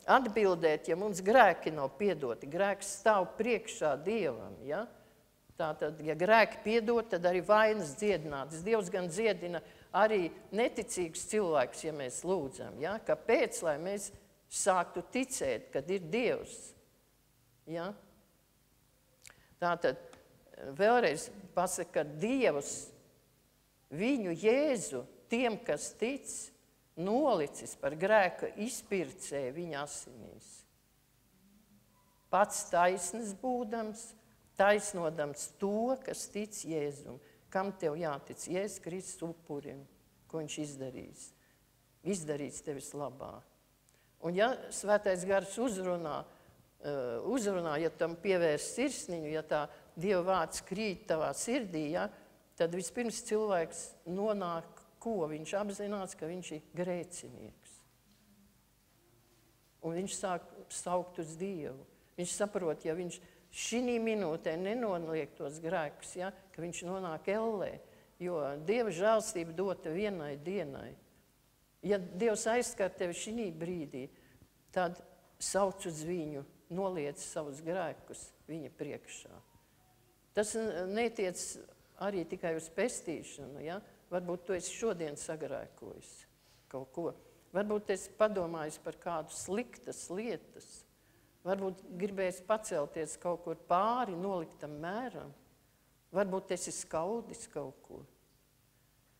atbildēt, ja mums grēki nav piedoti. Grēks stāv priekšā Dievam. Ja? Tātad, ja grēki piedot, tad arī vainas dziedinātas. Dievs gan dziedina arī neticīgus cilvēkus, ja mēs lūdzam. Ja? Kāpēc? Lai mēs sāktu ticēt, kad ir Dievs. Ja? Tātad, vēlreiz pasaka, ka Dievs viņu Jēzu tiem, kas tic, nolicis par grēka izpircēju viņa asinīs. Pats taisnis būdams, taisnodams to, kas tic Jēzum. Kam tev jātic? Jēzus Kristus upurim, ko viņš izdarīs. Izdarīs tevis labā. Un ja Svētais Gars uzrunā, ja tam pievērs sirsniņu, ja tā Dieva vārds krīt tavā sirdī, ja, tad vispirms cilvēks nonāk, ko viņš apzinās, ka viņš ir grēcinieks. Un viņš sāk saukt uz Dievu. Viņš saprot, ja viņš šī minūtē nenoliek tos grēkus, ja, ka viņš nonāk ellē, jo Dieva žēlstība dota vienai dienai. Ja Dievs aizskar tevi šī brīdī, tad sauc uz viņu, noliec savus grēkus viņa priekšā. Tas netiec arī tikai uz pestīšanu, ja? Varbūt tu esi šodien sagrēkojis kaut ko. Varbūt esi padomājis par kādu sliktas lietas. Varbūt gribēs pacelties kaut kur pāri noliktam mēram. Varbūt esi skaudis kaut ko.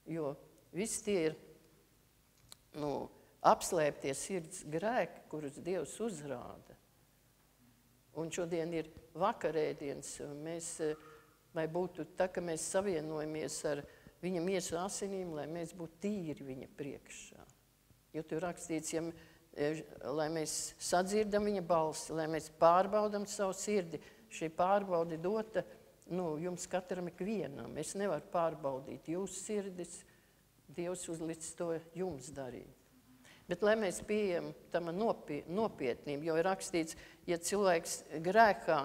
Jo visi tie ir apslēptie sirds grēki, kurus Dievs uzrāda. Un šodien ir vakarēdienas, un mēs, lai būtu tā, ka mēs savienojamies ar viņa miesu asinīm, lai mēs būtu tīri viņa priekšā. Jo tur rakstīts, lai mēs sadzirdam viņa balsi, lai mēs pārbaudam savu sirdi. Šī pārbaude dota jums katram ikvienam. Es nevaru pārbaudīt jūsu sirdis, Dievs uzlicis to jums darīt. Bet lai mēs pieejam tam nopietnību, jo ir rakstīts, ja cilvēks grēkā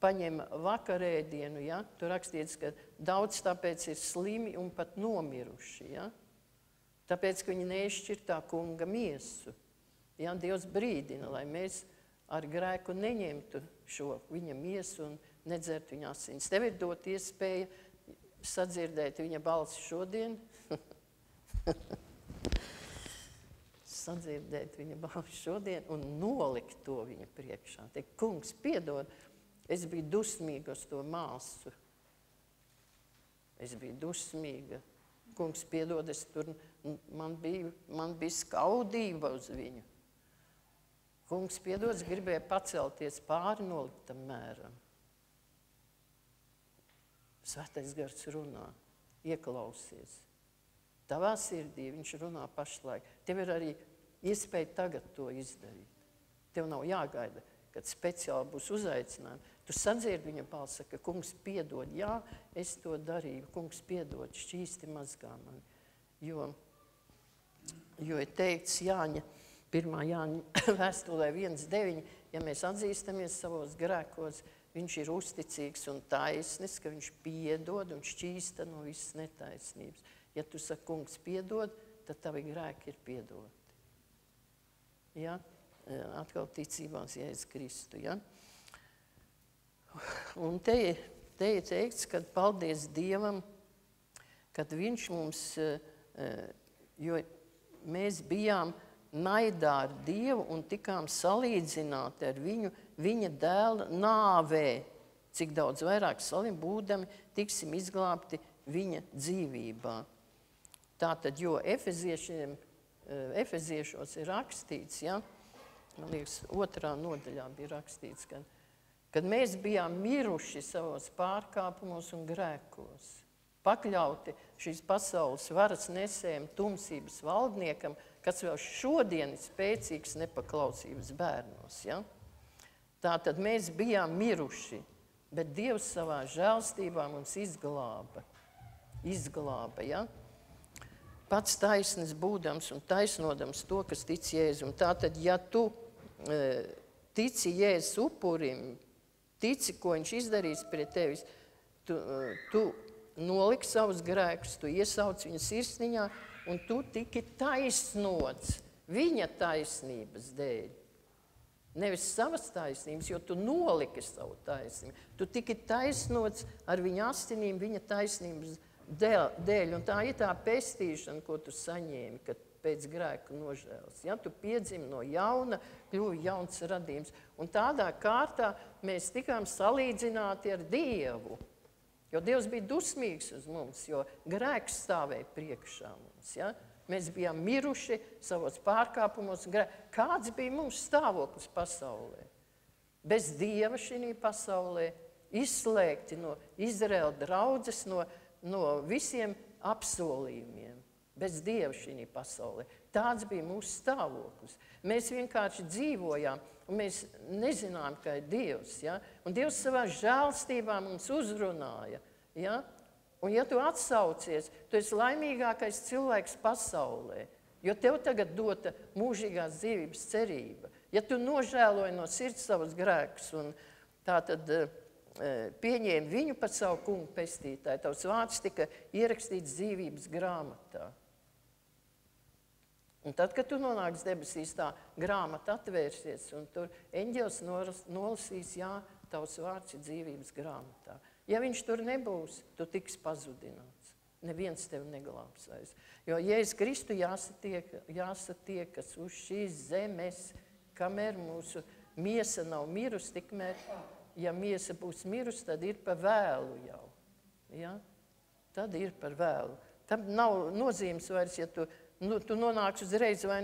paņem vakarēdienu, ja, tur rakstīts, ka daudz tāpēc ir slimi un pat nomiruši, ja. Tāpēc, ka viņi nešķir tā kunga miesu. Ja, Dievs brīdina, lai mēs ar grēku neņemtu šo viņa miesu un nedzertu viņa asins. Tev ir dot iespēja sadzirdēt viņa balsi šodien. Sadzirdēt viņa balsi šodien un nolikt to viņa priekšā. Teikt, kungs, piedod, es biju dusmīga uz to māsu. Es biju dusmīga. Kungs, piedod, man bija skaudība uz viņu. Kungs, piedod, es gribēju pacelties pāri noliktam mēram. Svētais gars runā, ieklausies. Tavā sirdī viņš runā pašlaik. Tev ir arī iespēja tagad to izdarīt. Tev nav jāgaida, kad speciāli būs uzaicinājumi. Tu sadzirdi viņa balsi, ka kungs piedod, jā, es to darīju, kungs piedod, šķīsti mazgā mani. Jo ir teikts Jāņa, 1. Jāņa vēstulē 1.9, ja mēs atzīstamies savos grēkos, viņš ir uzticīgs un taisnis, ka viņš piedod un šķīsta no visas netaisnības. Ja tu saki, kungs piedod, tad tavi grēki ir piedoti. Ja? Atkal ticībās Jēzus Kristu, ja? Un te ir teikts, ka paldies Dievam, kad viņš mums, jo mēs bijām naidā ar Dievu un tikām salīdzināti ar viņu, viņa dēla nāvē, cik daudz vairāk salim būdami, tiksim izglābti viņa dzīvībā. Tātad, jo Efeziešos ir rakstīts, ja, man liekas, 2. nodaļā bija rakstīts, kad mēs bijām miruši savos pārkāpumos un grēkos, pakļauti šīs pasaules varas nesējiem tumsības valdniekam, kas vēl šodien ir spēcīgs nepaklausības bērnos. Ja? Tātad mēs bijām miruši, bet Dievs savā žēlstībā mums izglāba, ja? Pats taisnis būdams un taisnodams to, kas tic Jēzum. Tātad, ja tu tici Jēzus upurim, tici, ko viņš izdarīs pret tevis, tu noliki savus grēkus, tu iesauc viņa sirsniņā, un tu tiki taisnots viņa taisnības dēļ. Nevis savas taisnības, jo tu noliki savu taisnību. Tu tiki taisnots ar viņa asinīm, viņa taisnības dēļ. Un tā ir tā pestīšana, ko tu saņēmi, kad pēc grēka nožēlas. Ja, tu piedzimi no jauna, kļuvi jauns radījums. Un tādā kārtā mēs tikām salīdzināti ar Dievu. Jo Dievs bija dusmīgs uz mums, jo grēks stāvēja priekšā mums. Ja? Mēs bijām miruši savos pārkāpumos. Kāds bija mums stāvoklis pasaulē? Bez Dieva šī pasaulē, izslēgti no Izraēla draudzes, no visiem apsolījumiem. Bez Dieva šī pasaulē. Tāds bija mūsu stāvoklis. Mēs vienkārši dzīvojām, un mēs nezinām, ka ir Dievs. Ja? Un Dievs savā žēlstībā mums uzrunāja. Ja? Un ja tu atsaucies, tu esi laimīgākais cilvēks pasaulē, jo tev tagad dota mūžīgās dzīvības cerība. Ja tu nožēloji no sirds savus grēkus un tā tad pieņēmi viņu par savu kungu pestītāju, tavs vārds tika ierakstīts dzīvības grāmatā. Un tad, kad tu nonāks debesīs, tā grāmata atvērsies, un tur eņģelis nolasīs, jā, tavs vārds ir dzīvības grāmatā. Ja viņš tur nebūs, tu tiks pazudināts. Neviens tevi neglābs vairs. Jo Jēzus Kristu jāsatiekas uz šīs zemes, kamēr mūsu miesa nav mirusi, tikmēr, ja miesa būs mirusi, tad ir par vēlu jau. Ja? Tad ir par vēlu. Tam nav nozīmes vairs, ja tu nonāksi uzreiz vai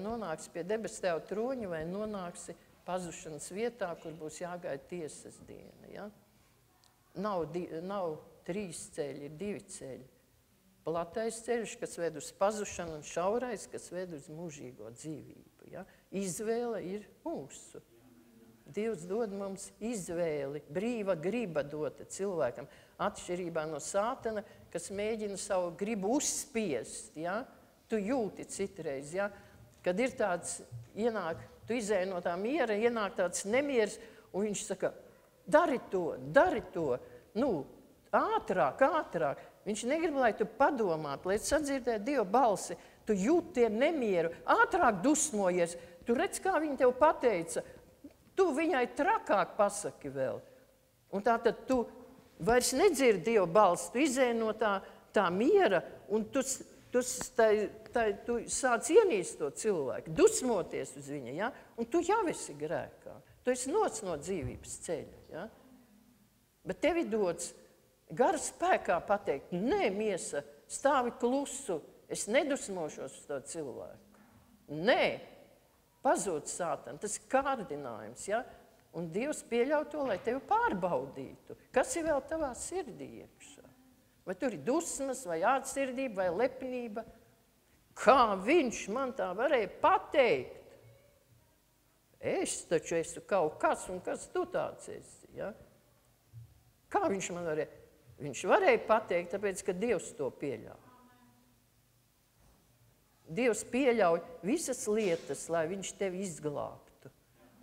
nonāksi pie debes tēva troņa vai nonāksi pazušanas vietā, kur būs jāgaida tiesas diena. Ja? Nav 3 ceļi, ir 2 ceļi. Platais ceļš, kas ved uz pazušanu, un šaurais, kas ved uz mūžīgo dzīvību. Ja? Izvēle ir mūsu. Dievs dod mums izvēli, brīva griba dota cilvēkam, atšķirībā no Sātana, kas mēģina savu gribu uzspiest. Ja? Tu jūti citreiz, ja? Kad ir tāds, tu izēj no tā miera, ienāk tāds nemieris, un viņš saka, dari to, ātrāk. Viņš negrib, lai tu padomātu, lai sadzirdētu Dieva balsi, tu jūti nemieru, ātrāk dusmojies, tu redz, kā viņa tev pateica, tu viņai trakāk pasaki vēl. Un tātad tu vairs nedzirdi Dieva balsi, tu izēj no tā miera, un tu sāc ienīst to cilvēku, dusmoties uz viņa, ja? Un tu jau esi grēkā. Tu esi noc no dzīvības ceļa. Ja? Bet tev ir dots gara spēkā pateikt, nē, miesa, stāvi klusu, es nedusmošos uz to cilvēku. Nē, pazūd Sātanu, tas ir kārdinājums. Ja? Un Dievs pieļauj to, lai tevi pārbaudītu. Kas ir vēl tavā sirdī iekšā? Vai tur ir dusmas, vai ātrsirdība, vai lepnība? Kā viņš man tā varēja pateikt? Es taču esmu kaut kas, un kas tu tāds esi? Ja? Kā viņš man varēja? Viņš varēja pateikt, tāpēc, ka Dievs to pieļauj. Dievs pieļauj visas lietas, lai viņš tevi izglābtu.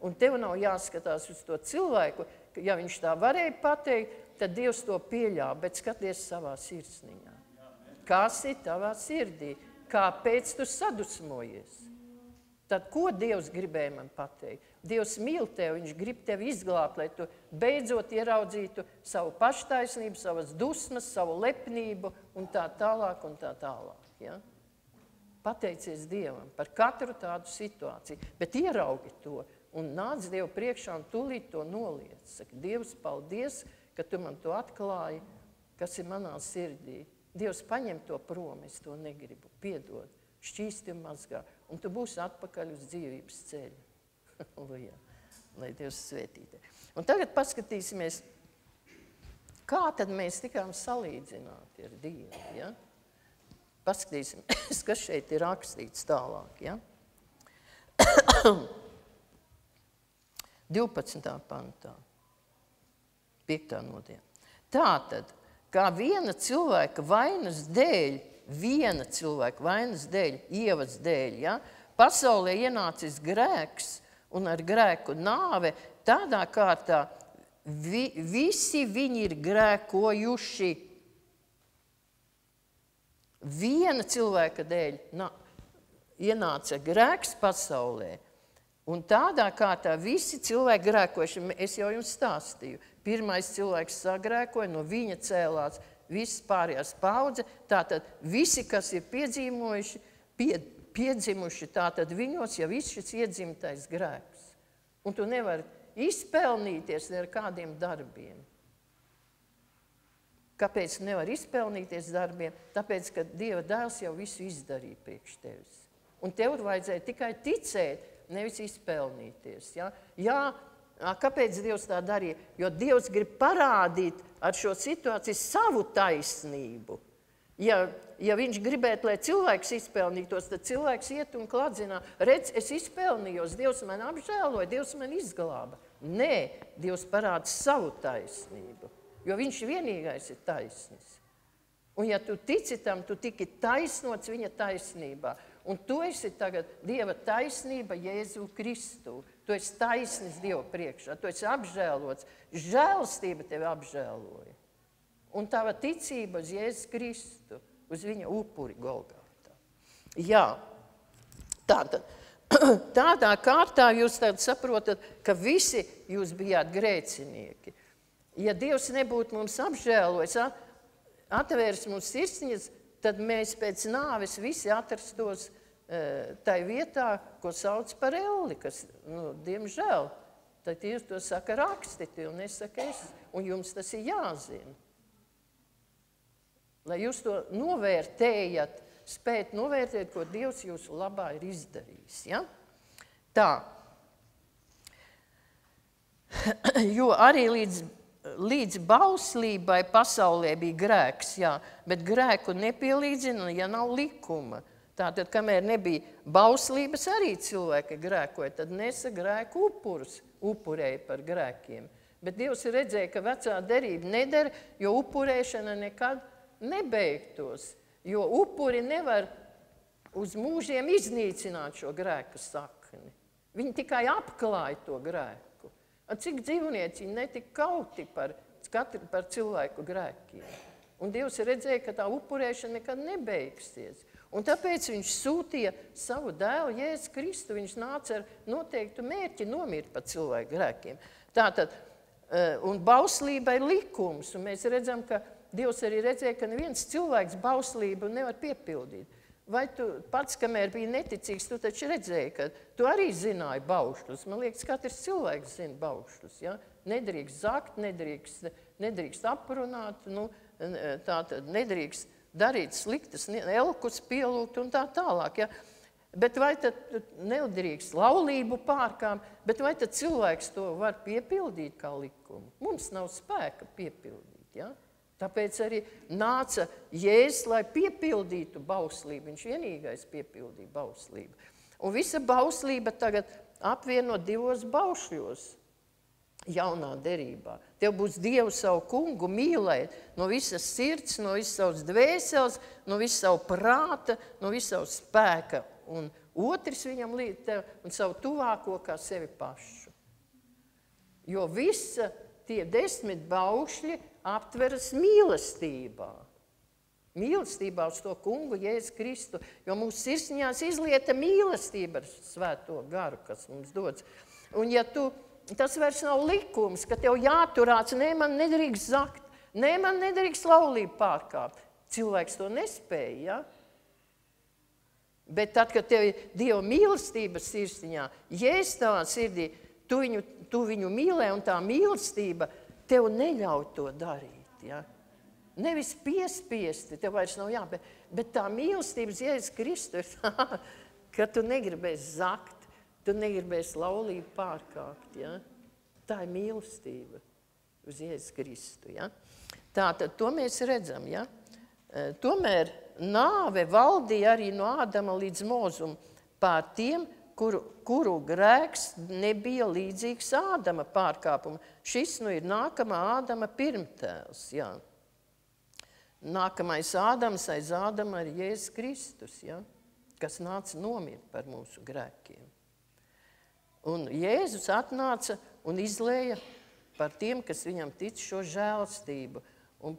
Un tev nav jāskatās uz to cilvēku, ja viņš tā varēja pateikt, tad Dievs to pieļauj, bet skaties savā sirsniņā. Kas ir tavā sirdī? Kāpēc tu sadusmojies? Tad ko Dievs gribēja man pateikt? Dievs mīl tevi, viņš grib tevi izglābt, lai tu beidzot ieraudzītu savu paštaisnību, savas dusmas, savu lepnību un tā tālāk un tā tālāk. Ja? Pateicies Dievam par katru tādu situāciju, bet ieraugi to un nāc Dievu priekšā un tūlīt to noliec. Saka, Dievs, paldies, ka tu man to atklāji, kas ir manā sirdī. Dievs, paņem to prom, es to negribu, piedod, šķīsti un mazgā, un tu būsi atpakaļ uz dzīvības ceļu. Lai Dievs svētītu. Un tagad paskatīsimies, kā tad mēs tikām salīdzināti ar Dievu. Ja? Paskatīsimies, kas šeit ir rakstīts tālāk. Ja? 12. pantā, 5. nodaļa. Tātad, kā viena cilvēka vainas dēļ, Ievas dēļ, ja, pasaulē ienācis grēks un ar grēku nāve, tādā kārtā visi viņi ir grēkojuši. Viena cilvēka dēļ ienāca grēks pasaulē, un tādā kārtā visi cilvēki grēkojuši. Es jau jums stāstīju. Pirmais cilvēks sagrēkoja, no viņa cēlās viss pārējās paudze, tātad visi, kas ir piedzimuši, tātad viņos jau viss šis iedzimtais grēks. Un tu nevari izpelnīties ar kādiem darbiem. Kāpēc nevar izpelnīties darbiem? Tāpēc, ka Dieva dēls jau visu izdarīja priekš tevis. Un tev vajadzēja tikai ticēt, nevis izpelnīties. Ja? Kāpēc Dievs tā darīja? Jo Dievs grib parādīt ar šo situāciju savu taisnību. Ja viņš gribētu, lai cilvēks izpelnītos, tad cilvēks iet un kladzinā. Redz, es izpelnījos, Dievs man apžēloja, Dievs man izglāba. Nē, Dievs parāda savu taisnību, jo viņš vienīgais ir taisnis. Un ja tu tici tam, tu tiki taisnots viņa taisnībā. Un tu esi tagad Dieva taisnība Jēzu Kristu. Tu esi taisnis Dieva priekšā, tu esi apžēlots. Žēlastība tevi apžēloja. Un tava ticība uz Jēzus Kristu, uz viņa upuri Golgātā. Jā, tādā kārtā jūs tagad saprotat, ka visi jūs bijāt grēcinieki. Ja Dievs nebūtu mums apžēlojis, atvērs mums sirsniņas, tad mēs pēc nāves visi atrastos tai vietā, ko sauc par elli, kas, diemžēl, tad jūs to saka rakstiti un nesaka es, un jums tas ir jāzina. Lai jūs to novērtējat, spēt novērtēt, ko Dievs jūsu labā ir izdarījis. Ja? Tā. Jo arī līdz bauslībai pasaulē bija grēks, jā, bet grēku nepielīdzina, ja nav likuma. Tātad, kamēr nebija bauslības, arī cilvēki grēkoja, tad nesa grēku upurus, upurēja par grēkiem. Bet Dievs redzēja, ka vecā derība nedara, jo upurēšana nekad nebeigtos, jo upuri nevar uz mūžiem iznīcināt šo grēku sakni. Viņi tikai apklāja to grēku. Cik dzīvnieci netika kauti par cilvēku grēkiem. Un Dievs redzēja, ka tā upurēšana nekad nebeigsies. Un tāpēc viņš sūtīja savu dēlu Jēzu Kristu. Viņš nāca ar noteiktu mērķi nomirt par cilvēku grēkiem. Tātad, un bauslība ir likums. Un mēs redzam, ka Dievs arī redzēja, ka neviens cilvēks bauslību nevar piepildīt. Vai tu pats, kamēr biji neticīgs, tu taču redzēji, ka tu arī zināji baušļus. Man liekas, katrs cilvēks zina baušļus. Ja? Nedrīkst zakt, nedrīkst aprunāt, tātad nedrīkst darīt sliktas, elkus pielūgt un tā tālāk. Ja? Bet vai tad nedrīkst laulību pārkām, bet vai tad cilvēks to var piepildīt kā likumu? Mums nav spēka piepildīt. Ja? Tāpēc arī nāca Jēzus, lai piepildītu bauslību. Viņš vienīgais piepildīja bauslību. Un visa bauslība tagad apvieno divos baušļos. Jaunā derībā. Tev būs Dievu savu kungu mīlēt no visas sirds, no visas savas dvēseles, no visas savu prāta, no visas savu spēka. Un otrs viņam līdz tev un savu tuvāko kā sevi pašu. Jo visa tie 10 baušļi aptveras mīlestībā. Mīlestībā uz to kungu Jēzu Kristu, jo mūsu sirsniņās izlieta mīlestība ar svēto garu, kas mums dots. Un ja tas vairs nav likums, ka tev jāturāts, man nedrīkst zakt, man nedrīkst laulību pārkāpt. Cilvēks to nespēja, ja? Bet tad, kad tev ir Dieva mīlestības sirsniņā, Jēzus tavā sirdī, tu viņu mīlē, un tā mīlestība tev neļauj to darīt, ja? Nevis piespiesti, tev vairs nav jāpēc, bet tā mīlestības Jēzus Kristus, ka tu negribēsi zakt, tu negribēsi laulību pārkāpt. Ja? Tā ir mīlestība uz Jēzus Kristu. Ja? Tātad to mēs redzam. Ja? Tomēr nāve valdīja arī no Ādama līdz Mozum pār tiem, kuru grēks nebija līdzīgs Ādama pārkāpumu. Šis ir nākamā Ādama pirmtēls. Ja? Nākamais Ādams aiz Ādama ir Jēzus Kristus, ja? Kas nāca nomirt par mūsu grēkiem. Un Jēzus atnāca un izlēja par tiem, kas viņam tic, šo žēlstību. Un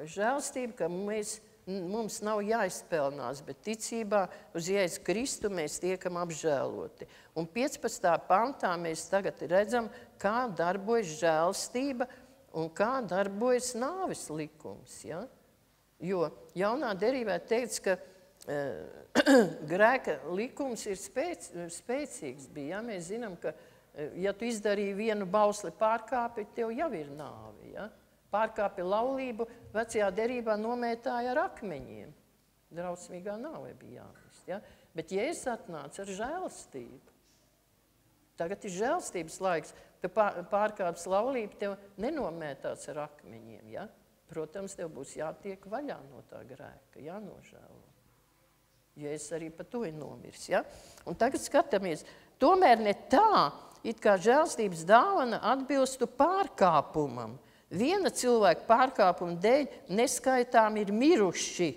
žēlstību, ka mums nav jāizpelnās, bet ticībā uz Jēzu Kristu mēs tiekam apžēloti. Un 15. pantā mēs tagad redzam, kā darbojas žēlstība un kā darbojas nāves likums. Ja? Jo jaunā derībā teikts, ka grēka likums ir spēcīgs bija. Ja? Mēs zinām, ka ja tu izdarīji vienu bausli pārkāpi, tev jau ir nāve. Ja? Pārkāpi laulību, vecajā derībā nomētāja ar akmeņiem. Drausmīgā nāve bija jāmest. Ja? Bet Jēzus atnāca ar žēlstību. Tagad ir žēlstības laiks. Tu pārkāpsi laulību, tev nenomētās ar akmeņiem. Ja? Protams, tev būs jātiek vaļā no tā grēka, jānožēlo. Jēzus arī par to ir nomirs. Ja? Un tagad skatāmies, tomēr ne tā, it kā žēlstības dāvana atbilstu pārkāpumam. Viena cilvēka pārkāpuma dēļ neskaitām ir miruši.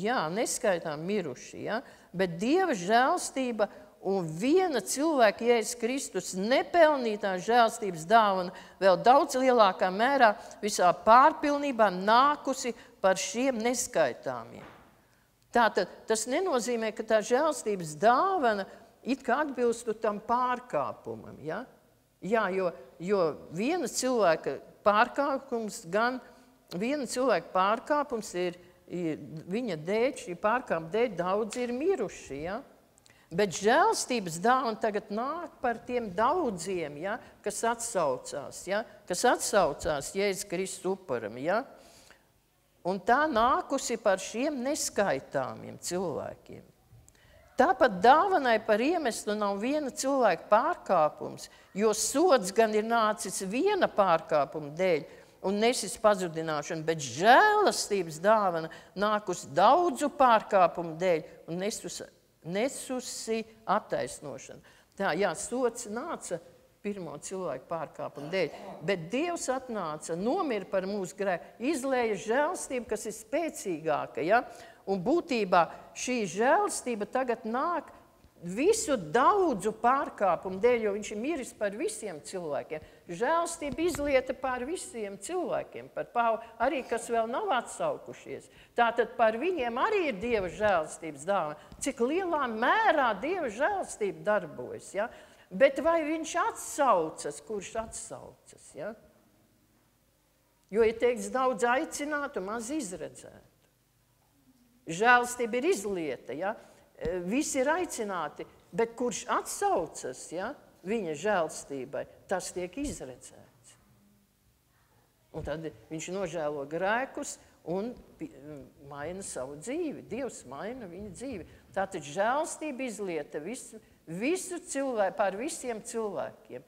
Jā, neskaitām miruši, ja? Bet Dieva žēlstība un viena cilvēka Jēzus Kristus nepelnītā žēlstības dāvana vēl daudz lielākā mērā visā pārpilnībā nākusi par šiem neskaitāmiem. Tātad tas nenozīmē, ka tā žēlstības dāvana it kā atbilstu tam pārkāpumam. Ja? Jā, jo viena cilvēka pārkāpums ir viņa dēļ, šī pārkāpuma dēļ daudzi ir miruši. Ja? Bet žēlstības dāvana tagad nāk par tiem daudziem, ja? Kas atsaucās Jēzus Kristus upuram. Ja? Un tā nākusi par šiem neskaitāmiem cilvēkiem. Tāpat dāvanai par iemeslu nav viena cilvēka pārkāpums, jo sods gan ir nācis viena pārkāpuma dēļ un nesis pazudināšanu, bet žēlastības dāvana nāk uz daudzu pārkāpumu dēļ un nesusi attaisnošanu. Tā, jā, sods nāca pirmo cilvēku pārkāpumu dēļ, bet Dievs atnāca, nomira par mūsu grēku, izlēja žēlastību, kas ir spēcīgāka, ja? Un būtībā šī žēlastība tagad nāk visu daudzu pārkāpumu dēļ, jo viņš ir miris par visiem cilvēkiem. Žēlastība izlieta par visiem cilvēkiem, par arī, kas vēl nav atsaukušies. Tātad par viņiem arī ir Dieva žēlastības dāvana. Cik lielā mērā Dieva žēlastība darbojas, ja? Bet vai viņš atsaucas, kurš atsaucas, ja? Jo, ja teiks, daudz aicinātu, maz izredzētu. Žēlastība ir izlieta, ja? Visi ir aicināti, bet kurš atsaucas, ja? Viņa žēlastībai, tas tiek izredzēts. Un tad viņš nožēlo grēkus un maina savu dzīvi. Dievs maina viņa dzīvi. Tātad žēlastība izlieta visu cilvēku, pār visiem cilvēkiem.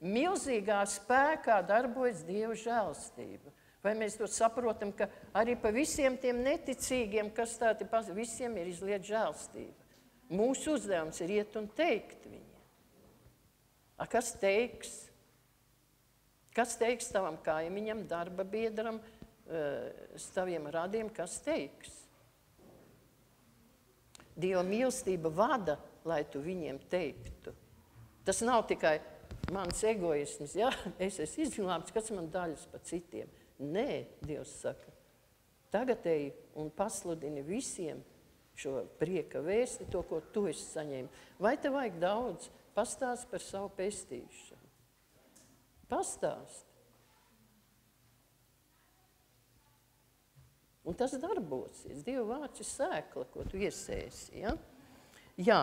Milzīgā spēkā darbojas Dieva žēlastība. Vai mēs to saprotam, ka arī pa visiem tiem neticīgiem, kas tādi visiem ir izliet žēlastība. Mūsu uzdevums ir iet un teikt viņiem. Kas teiks? Kas teiks tavam kaimiņam, darba biedram, taviem radiem, kas teiks? Dieva mīlestība vada, lai tu viņiem teiktu. Tas nav tikai mans egoisms, ja? Es esmu izglābts, kas man daļas pa citiem. Nē, Dievs saka, tagad ej un pasludini visiem šo prieka vēsti, to, ko tu esi saņēmis. Vai tev vajag daudz? Pastāst par savu pestīšanu. Pastāst. Un tas darbosies. Dieva vārds ir sēkla, ko tu iesēsi. Ja? Jā.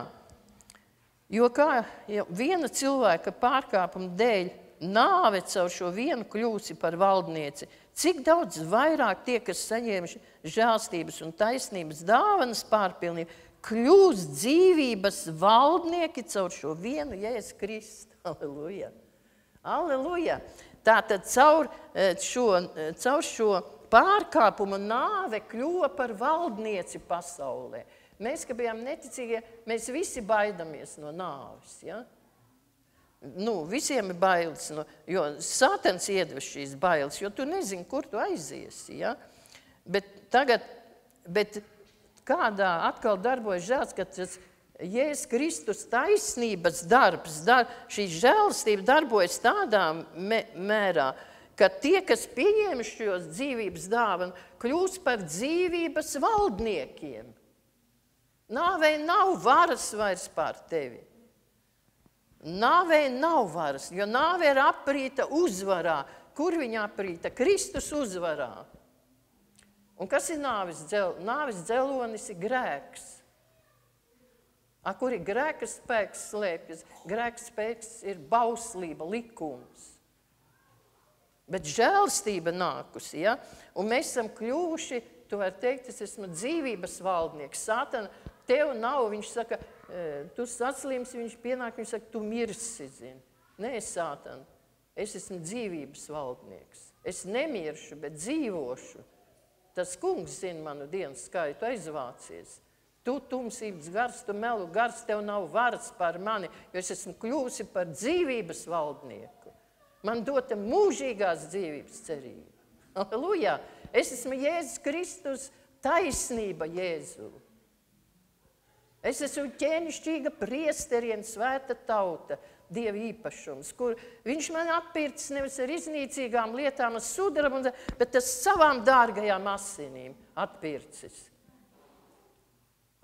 Jo kā viena cilvēka pārkāpuma dēļ nāve caur šo vienu kļūsi par valdnieci, cik daudz vairāk tie, kas saņēmuši žēlstības un taisnības dāvanas pārpilnību, kļūs dzīvības valdnieki caur šo vienu Jēzu Kristu. Halleluja! Halleluja! Tātad caur šo pārkāpumu nāve kļuva par valdnieci pasaulē. Mēs, ka bijām neticīgie, mēs visi baidamies no nāves, ja? Visiem ir bailes, jo Sātans iedves šīs bailes, jo tu nezini, kur tu aiziesi, ja? Bet kādā atkal darbojas žēls, ka tas Jēzus Kristus taisnības darbs, šī žēlastība darbojas tādā mērā, ka tie, kas pieņēma šos dzīvības dāvanu, kļūst par dzīvības valdniekiem. Nāvei nav varas vairs pār tevi. Nāvei nav varas, jo nāve ir aprīta uzvarā. Kur viņa aprīta? Kristus uzvarā. Un kas ir nāves dzelonis? Nāves dzelonis ir grēks. Kur ir grēka spēks slēpjas? Grēka spēks ir bauslība, likums. Bet žēlastība nākusi, ja? Un mēs esam kļuvuši, tu vari teikt, es esmu dzīvības valdnieks. Sātana tev nav, viņš saka, tu saslims, viņš pienāk, viņš saka, tu mirsi, zini. Nē, Sātana, es esmu dzīvības valdnieks. Es nemiršu, bet dzīvošu. Tas kungs zina manu dienas skaitu, aizvācies. Tu tumsības gars, tu melu gars, tev nav varas pār mani, jo es esmu kļuvusi par dzīvības valdnieku. Man dota mūžīgās dzīvības cerība. Halleluja! Es esmu Jēzus Kristus taisnība Jēzu. Es esmu ķēnišķīga priesteriena, svēta tauta, Dieva īpašums, kur viņš man atpircis nevis ar iznīcīgām lietām, ar sudrabu, bet ar savām dārgajām asinīm atpircis.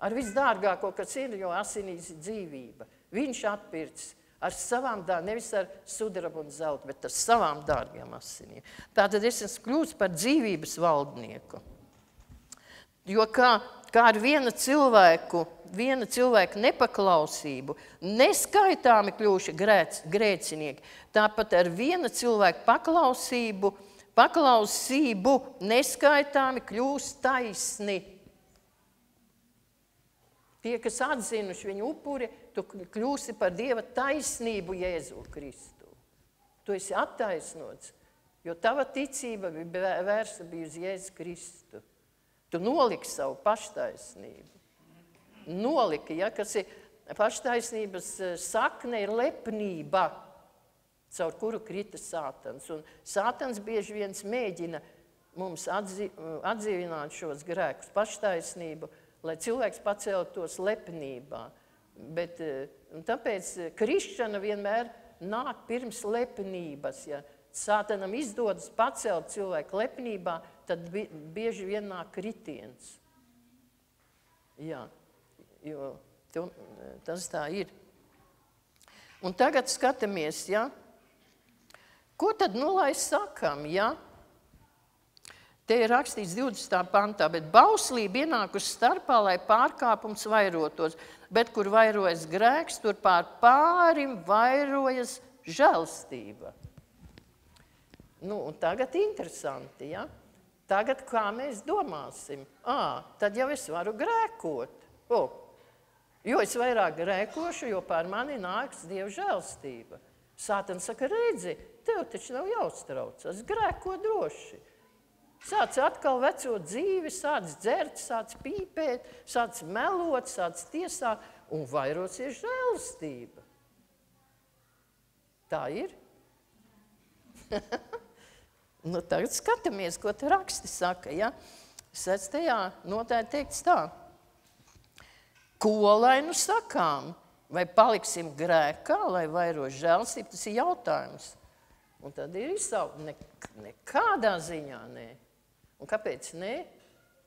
Ar visdārgāko, kas ir, jo asinīs ir dzīvība. Viņš atpircis ar savām dārgajām, nevis ar sudrabu un zeltu, bet ar savām dārgajām asinīm. Tātad es esmu kļūst par dzīvības valdnieku. Jo kā ar viena cilvēka nepaklausību neskaitāmi kļūši grēcinieki, tāpat ar viena cilvēka paklausību neskaitāmi kļūst taisni. Tie, kas atzinuši viņu upuri, tu kļūsi par Dieva taisnību Jēzu Kristu. Tu esi attaisnots, jo tava ticība bija vērsta uz Jēzu Kristu. Tu noliki savu paštaisnību. Noliki, ja, kas ir paštaisnības sakne, ir lepnība, caur kuru krita Sātans. Un Sātans bieži viens mēģina mums atdzīvināt šos grēkus, paštaisnību, lai cilvēks paceltos lepnībā. Bet tāpēc krišana vienmēr nāk pirms lepnības. Ja Sātanam izdodas pacelt cilvēku lepnībā, tad bieži vien nāk kritiens. Jā, jo tas tā ir. Un tagad skatāmies, ja? Ko tad lai sakam, ja? Te ir rakstīts 20. pantā, bet bauslība ienākusi starpā, lai pārkāpums vairotos, bet kur vairojas grēks, tur pārim vairojas žēlstība. Un tagad interesanti, ja? Tagad kā mēs domāsim? Tad jau es varu grēkot. Jo es vairāk grēkošu, jo pār mani nāks Dieva žēlstība. Sātans saka, redzi, tev taču nav jāuztraucas, grēko droši. Sāc atkal veco dzīvi, sāc dzert, sāc pīpēt, sāc melot, sāc tiesāt, un vairosies žēlastība. Tā ir? Tagad skatāmies, ko te raksti saka, ja? 6. notāji teikts tā. Ko lai nu sakām? Vai paliksim grēkā, lai vairos žēlastību? Tas ir jautājums. Un tad ir izsaukt, nekādā ziņā nē. Un kāpēc nē?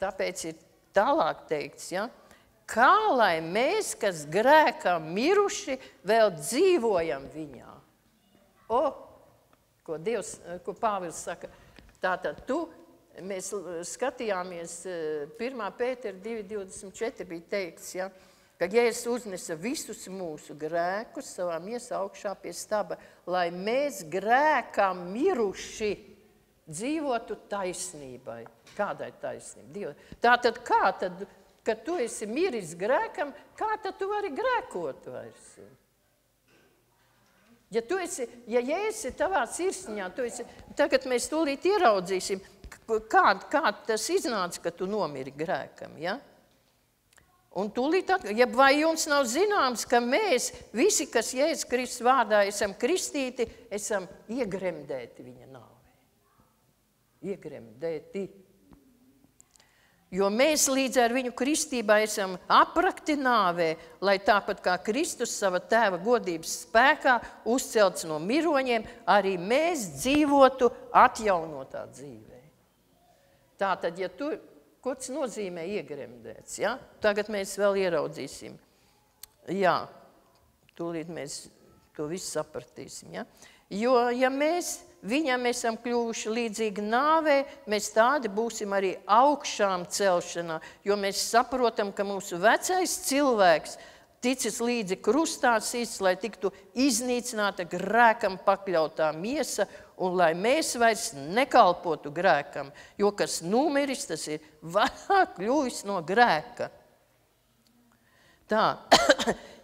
Tāpēc ir tālāk teikts, ja? Kā lai mēs, kas grēkā miruši, vēl dzīvojam viņā? Ko Pāvils saka, tātad mēs skatījāmies 1. Pētera 2.24 bija teikts, ja? Ka Jēzus uznesa visus mūsu grēkus savā miesā augšā pie staba, lai mēs grēkā miruši dzīvotu taisnībai. Kādai taisnībai? Tātad kā tad, kad tu esi miris grēkam, kā tad tu vari grēkot vairs? Ja Jēzus ir tavā sirsniņā, tagad mēs tūlīt ieraudzīsim, kā tas iznāca, ka tu nomiri grēkam, ja? Un tūlīt vai jums nav zināms, ka mēs visi, kas Jēzus Kristus vārdā esam kristīti, esam iegremdēti viņa nāvē. Iegremdēti. Jo mēs līdz ar viņu kristībā esam aprakti nāvē, lai tāpat kā Kristus sava tēva godības spēkā uzcelts no miroņiem, arī mēs dzīvotu atjaunotā dzīvē. Tātad, ja tu... Ko tas nozīmē iegremdēts? Ja? Tagad mēs vēl ieraudzīsim. Jā, tūlīt mēs to visu sapratīsim. Ja? Jo, ja mēs viņam esam kļuvuši līdzīgi nāvē, mēs tādi būsim arī augšām celšanā, jo mēs saprotam, ka mūsu vecais cilvēks ticis līdzi krustā sists, lai tiktu iznīcināta grēkam pakļautā miesa, un lai mēs vairs nekalpotu grēkam, jo kas numiris, tas ir vairāk kļuvis no grēka. Tā,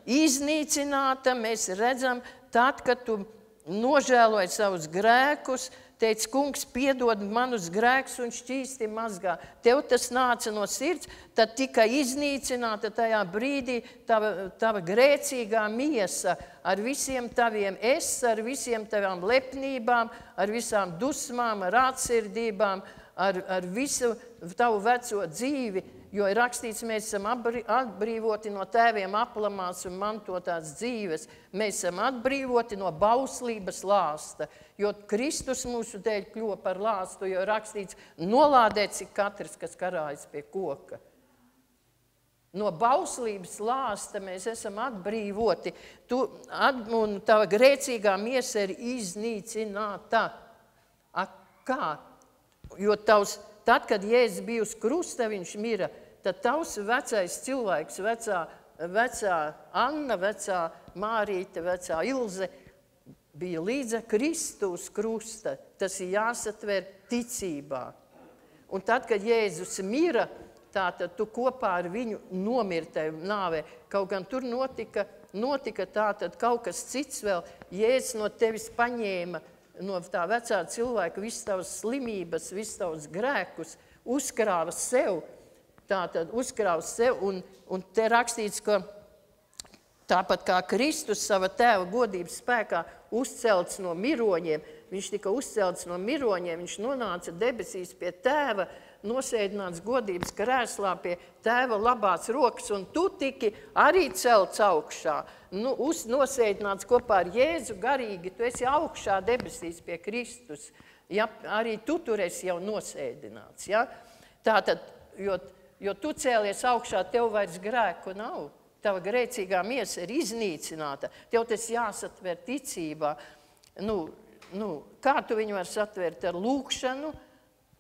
iznīcināta mēs redzam tad, kad tu nožēloji savus grēkus, teici, kungs, piedod manus grēkus un šķīsti mazgā. Tev tas nāca no sirds, tad tika iznīcināta tajā brīdī tava grēcīgā miesa ar visiem taviem ar visiem tavām lepnībām, ar visām dusmām, ar atsirdībām, ar visu tavu veco dzīvi, jo ir rakstīts, mēs esam atbrīvoti no tēviem aplamās un mantotās dzīves. Mēs esam atbrīvoti no bauslības lāsta, jo Kristus mūsu dēļ kļuva par lāstu, jo ir rakstīts, nolādēts ir katrs, kas karājas pie koka. No bauslības lāsta mēs esam atbrīvoti, un tava grēcīgā miesa ir iznīcināta. Kā? Jo tad, kad Jēzus bija uz krusta, viņš mira, tad tavs vecais cilvēks, vecā Anna, vecā Mārīte, vecā Ilze, bija līdz Kristu uz krusta. Tas ir jāsatver ticībā. Un tad, kad Jēzus mira, tātad tu kopā ar viņu nomirtai nāvē. Kaut gan tur notika tātad kaut kas cits vēl. Jēzus no tevis paņēma no tā vecā cilvēka visas tavas slimības, visas tavas grēkus, uzkrāva sev, un te rakstīts, ka tāpat kā Kristus sava tēva godības spēkā uzcelts no miroņiem, viņš tika uzcelts no miroņiem, viņš nonāca debesīs pie tēva, nosēdināts godības krēslā pie tēva labās rokas, un tu tiki arī celts augšā. Nosēdināts kopā ar Jēzu garīgi, tu esi augšā debesīs pie Kristus. Ja, arī tu tur esi jau nosēdināts. Ja? Tātad, jo tu cēlies augšā, tev vairs grēku nav. Tava grēcīgā miesa ir iznīcināta. Tev tas jāsatver ticībā. Kā tu viņu var satvert ar lūkšanu,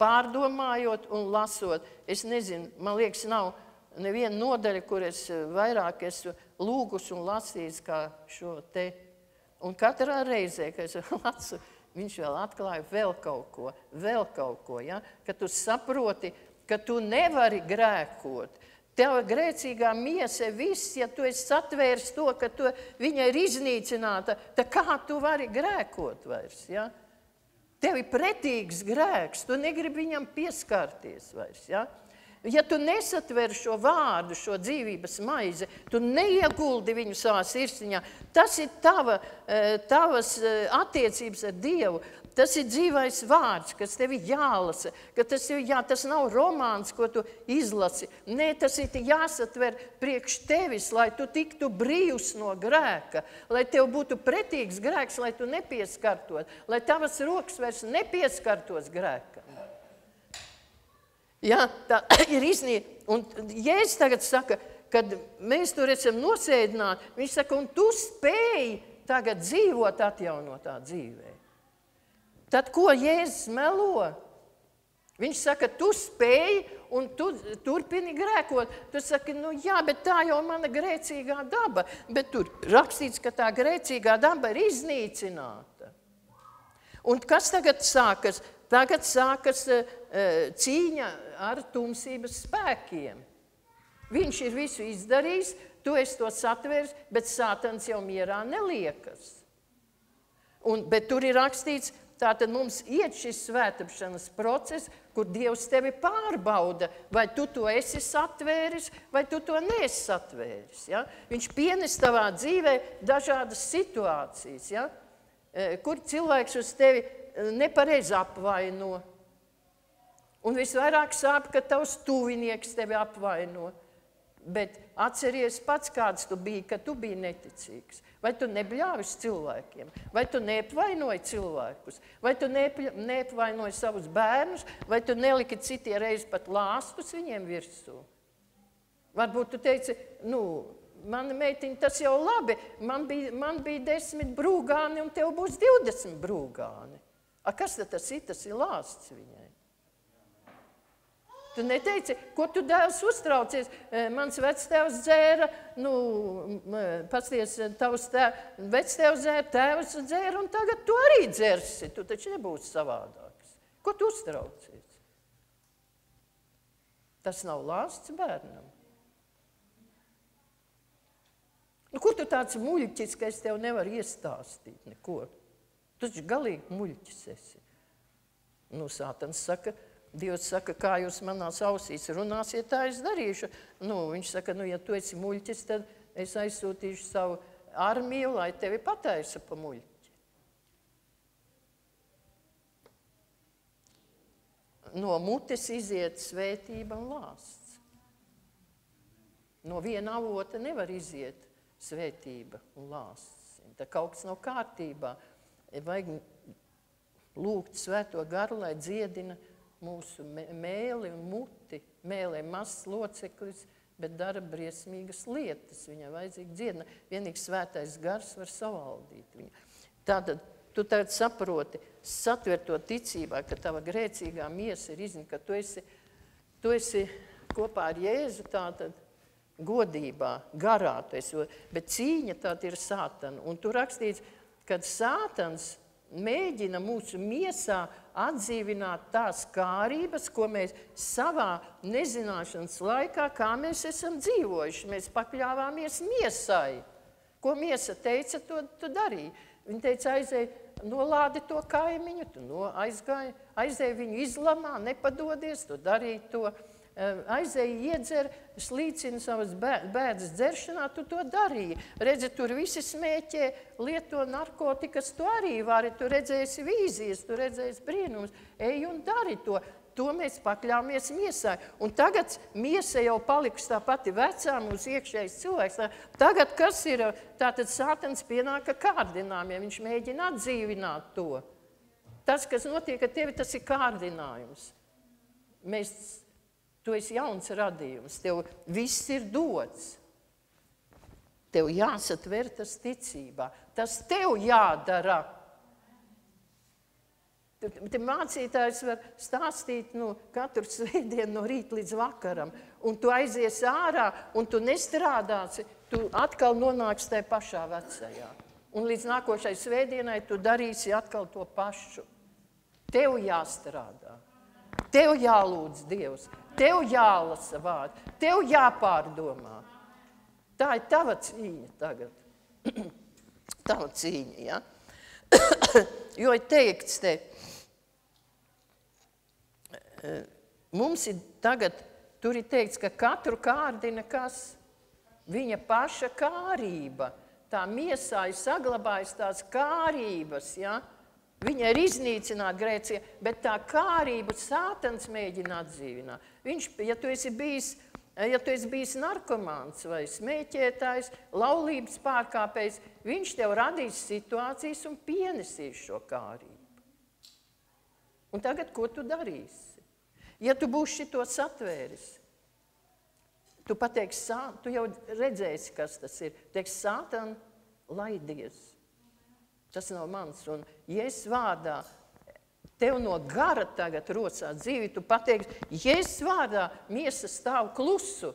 pārdomājot un lasot? Es nezinu, man liekas, nav neviena nodaļa, kur es vairāk esmu lūgus un lasījis kā šo te. Un katrā reizē, kad es lasu, viņš vēl atklāja vēl kaut ko, ja? Ka tu saproti, ka tu nevari grēkot. Tava grēcīgā miesa viss, ja tu esi satvērs to, ka viņa ir iznīcināta, tad kā tu vari grēkot vairs, ja? Tev ir pretīgs grēks, tu negribi viņam pieskarties vairs, ja? Ja tu nesatver šo vārdu, šo dzīvības maizi, tu neieguldi viņu savā sirsniņā, tas ir tavas attiecības ar Dievu. Tas ir dzīvais vārds, kas tev ir jālasa, ka tas nav romāns, ko tu izlasi. Nē, tas ir jāsatver priekš tevis, lai tu tiktu brīvs no grēka, lai tev būtu pretīgs grēks, lai tu nepieskartot, lai tavas rokas vairs nepieskartos grēkam. Ja, tā ir iznīcināta. Un Jēzus tagad saka, kad mēs tur esam nosēdināti, viņš saka, un tu spēji tagad dzīvot atjaunotā dzīvē. Tad ko Jēzus melo? Viņš saka, tu spēji un tu turpini grēkot. Tu saki, jā, bet tā jau mana grēcīgā daba. Bet tur rakstīts, ka tā grēcīgā daba ir iznīcināta. Un kas tagad sākas? Tagad sākas cīņa ar tumsības spēkiem. Viņš ir visu izdarījis, tu esi to satvērs, bet Sātans jau mierā neliekas. Bet tur ir rakstīts, tātad mums iet šis svētāpšanas process, kur Dievs tevi pārbauda, vai tu to esi satvēris, vai tu to neesi satvēris. Ja? Viņš pienes tavā dzīvē dažādas situācijas, ja? Kur cilvēks uz tevi nepareizi apvaino. Un visvairāk sāp, ka tavs tuvinieks tevi apvaino. Bet atceries pats, kāds tu biji, ka tu biji neticīgs. Vai tu nebļāvis cilvēkiem? Vai tu neapvainoji cilvēkus? Vai tu neapvainoji savus bērnus? Vai tu neliki citie reizi pat lāstus viņiem virsū? Varbūt tu teici, mana meitiņa, tas jau labi, man bija 10 brūgāni un tev būs 20 brūgāni. Kas tas ir? Tas ir lāsts viņai. Tu neteici, ko tu dēls uztraucies? Mans vectēvs dzēra, pasties, tavs vectēvs dzēra, tēvs dzēra, un tagad tu arī dzersi. Tu taču nebūsi savādāks. Ko tu uztraucies? Tas nav lāsts bērnam. Kur tu tāds muļķis, ka es tev nevaru iestāstīt neko? Tu taču galīgi muļķis esi. Sātans saka, Dievs saka, kā jūs manās ausīs runāsiet, tā es darīšu. Viņš saka, ja tu esi muļķis, tad es aizsūtīšu savu armiju, lai tevi pataisa pa muļķi. No mutes iziet svētība un lāsts. No viena avota nevar iziet svētība un lāsts. Tā kaut kas nav kārtībā. Vajag lūgt svēto garu, lai dziedina mūsu mēli un muti. Mēlē mazs loceklis, bet dara briesmīgas lietas. Viņai vajadzīgi dziedina. Vienīgi svētais gars var savaldīt viņu. Tātad tu tagad saproti, satver to ticībā, ka tava grēcīgā miesa ir iznīcināta, ka tu esi kopā ar Jēzu tātad godībā, garā. Bet cīņa tāda ir Sātana. Un tu rakstīts, kad Sātans mēģina mūsu miesā atdzīvināt tās kārības, ko mēs savā nezināšanas laikā, kā mēs esam dzīvojuši. Mēs pakļāvāmies miesai. Ko miesa teica, to darīja. Viņa teica, nolādi to kaimiņu, tu aizēji viņu izlamā, nepadodies, tu darīji to. Aizēji iedzer, slīcina savas bēdas dzeršanā, tu to darīji. Redzi, tur visi smēķē, lieto narkotikas, tu arī vari, tu redzēsi vīzijas, tu redzēsi brīnums, ej un dari to. To mēs pakļāmies miesai. Un tagad miesa jau palikusi tā pati vecā, mūsu iekšējais cilvēks. Tagad kas ir? Tātad Sātans pienāka kārdinājumiem, viņš mēģina atdzīvināt to. Tas, kas notiek ar tevi, tas ir kārdinājums. Tu esi jauns radījums, tev viss ir dots. Tev jāsatver tas ticībā, tas tev jādara. Te mācītājs var stāstīt katru svētdienu no rīta līdz vakaram, un tu aizies ārā, un tu nestrādāsi, tu atkal nonāksi tajā pašā vecajā. Un līdz nākošai svētdienai tu darīsi atkal to pašu. Tev jāstrādā, tev jālūdz Dievs, tev jālasa vārdi, tev jāpārdomā. Tā ir tava cīņa tagad. Tava cīņa, ja? Jo ir teikts te, mums ir tagad, tur ir teikts, ka katru kārdina kas? Viņa paša kārība. Tā miesā ir saglabājis tās kārības, ja? Viņa ir iznīcināta Grēcijā, bet tā kārība Sātans mēģina atdzīvināt. Ja tu esi bijis narkomāns vai smēķētājs, laulības pārkāpējs, viņš tev radīs situācijas un pienesīs šo kārību. Un tagad, ko tu darīsi? Ja tu būsi šito satvēris, tu pateiksi, tu jau redzēsi, kas tas ir. Teiksi, Sātan, laidies. Tas nav mans. Un Jēzus vārdā tev no gara tagad rocā dzīvi, tu pateiksi, Jēzus vārdā miesa stāv klusu.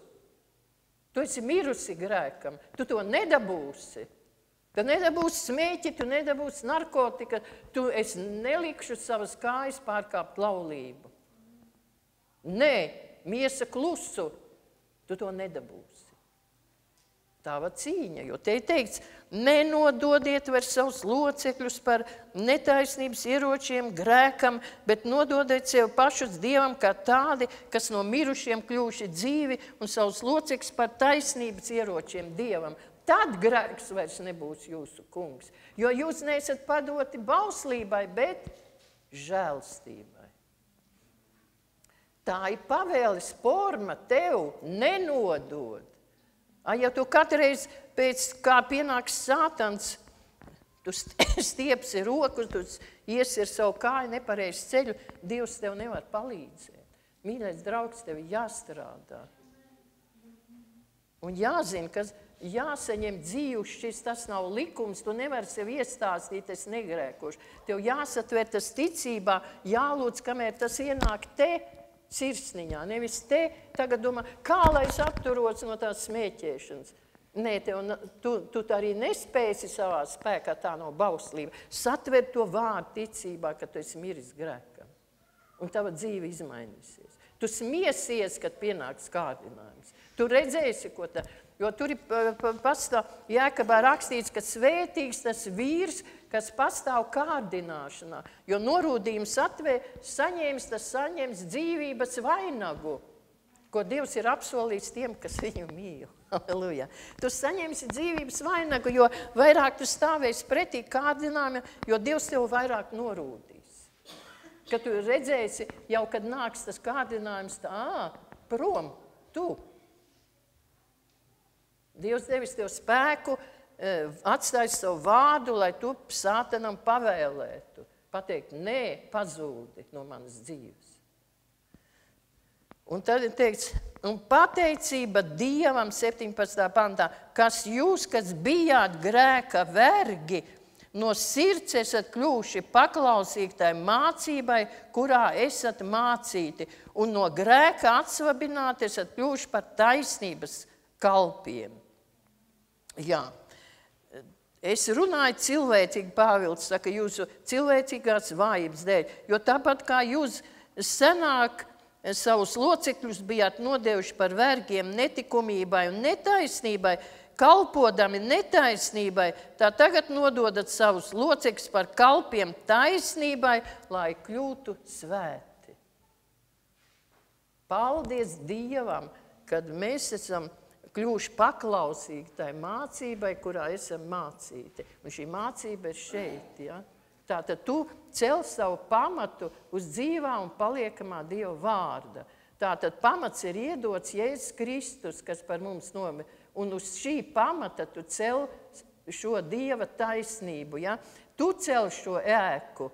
Tu esi mirusi grēkam, tu to nedabūsi. Tu nedabūsi smēķi, tu nedabūsi narkotika, es nelikšu savas kājas pārkāpt laulību. Nē, miesa klusu, tu to nedabūsi. Tava cīņa, jo te ir teikts, nenododiet vairs savus locekļus par netaisnības ieročiem, grēkam, bet nododiet sev pašus Dievam kā tādi, kas no mirušiem kļuvuši dzīvi un savus locekļus par taisnības ieročiem Dievam. Tad grēks vairs nebūs jūsu kungs, jo jūs neesat padoti bauslībai, bet žēlstībai. Tā ir pavēles forma tev nenodod. Ja tu katreiz pēc kā pienāks Sātans, tu stiepsi roku, tu iesi ar savu kāju nepareizi ceļu, Dievs tev nevar palīdzēt. Mīļais draugs, tev jāstrādā. Un jāzina, ka jāsaņem dzīves šis, tas nav likums, tu nevari sev iestāstīt, es negrēkošu. Tev jāsatver tas ticībā, jālūdz, kamēr tas ienāk te sirsniņā, nevis te tagad domā, kā lai es atturos no tās smēķēšanas. Nē, tu arī nespēsi savā spēkā, tā nav bauslība. Satver to vārdu ticībā, ka tu esi miris grēkam. Un tava dzīve izmainīsies. Tu smiesies, kad pienāks kārdinājums. Tu redzēsi, ko tā. Jo tur ir pastāv Jēkabā rakstīts, ka svētīgs tas vīrs, kas pastāv kārdināšanā. Jo norūdījums saņēmis, tas saņems dzīvības vainagu, ko Dievs ir apsolījis tiem, kas viņu mīl. Halleluja. Tu saņemsi dzīvības vainagu, jo vairāk tu stāvēsi pretī kārdinājumiem, jo Dievs tev vairāk norūdīs. Kad tu redzēsi, jau kad nāks tas kārdinājums, prom, tu. Dievs devis tev spēku, atstājis savu vārdu, lai tu Sātanam pavēlētu. Pateikt, nē, pazūdi no manas dzīves. Un tad ir teikts, un pateicība Dievam 17. pantā, kas jūs, kas bijāt grēka vergi, no sirds esat kļuvuši paklausīgi tai mācībai, kurā esat mācīti, un no grēka atsvabināti esat kļuvuši par taisnības kalpiem. Jā, Es runāju cilvēcīgi, Pāvils saka, jūsu cilvēcīgās vājības dēļ, jo tāpat kā jūs senāk savus locekļus bijāt nodevuši par vergiem netikumībai un netaisnībai, kalpodami netaisnībai, tā tagad nododat savus locekļus par kalpiem taisnībai, lai kļūtu svēti. Paldies Dievam, kad mēs esam kļuvuši paklausīgi tai mācībai, kurā esam mācīti. Un šī mācība ir šeit. Ja? Tātad tu cel savu pamatu uz dzīvā un paliekamā Dieva vārda. Tātad pamats ir iedots Jēzus Kristus, kas par mums nomira. Un uz šī pamata tu cel šo Dieva taisnību. Ja? Tu cel šo ēku.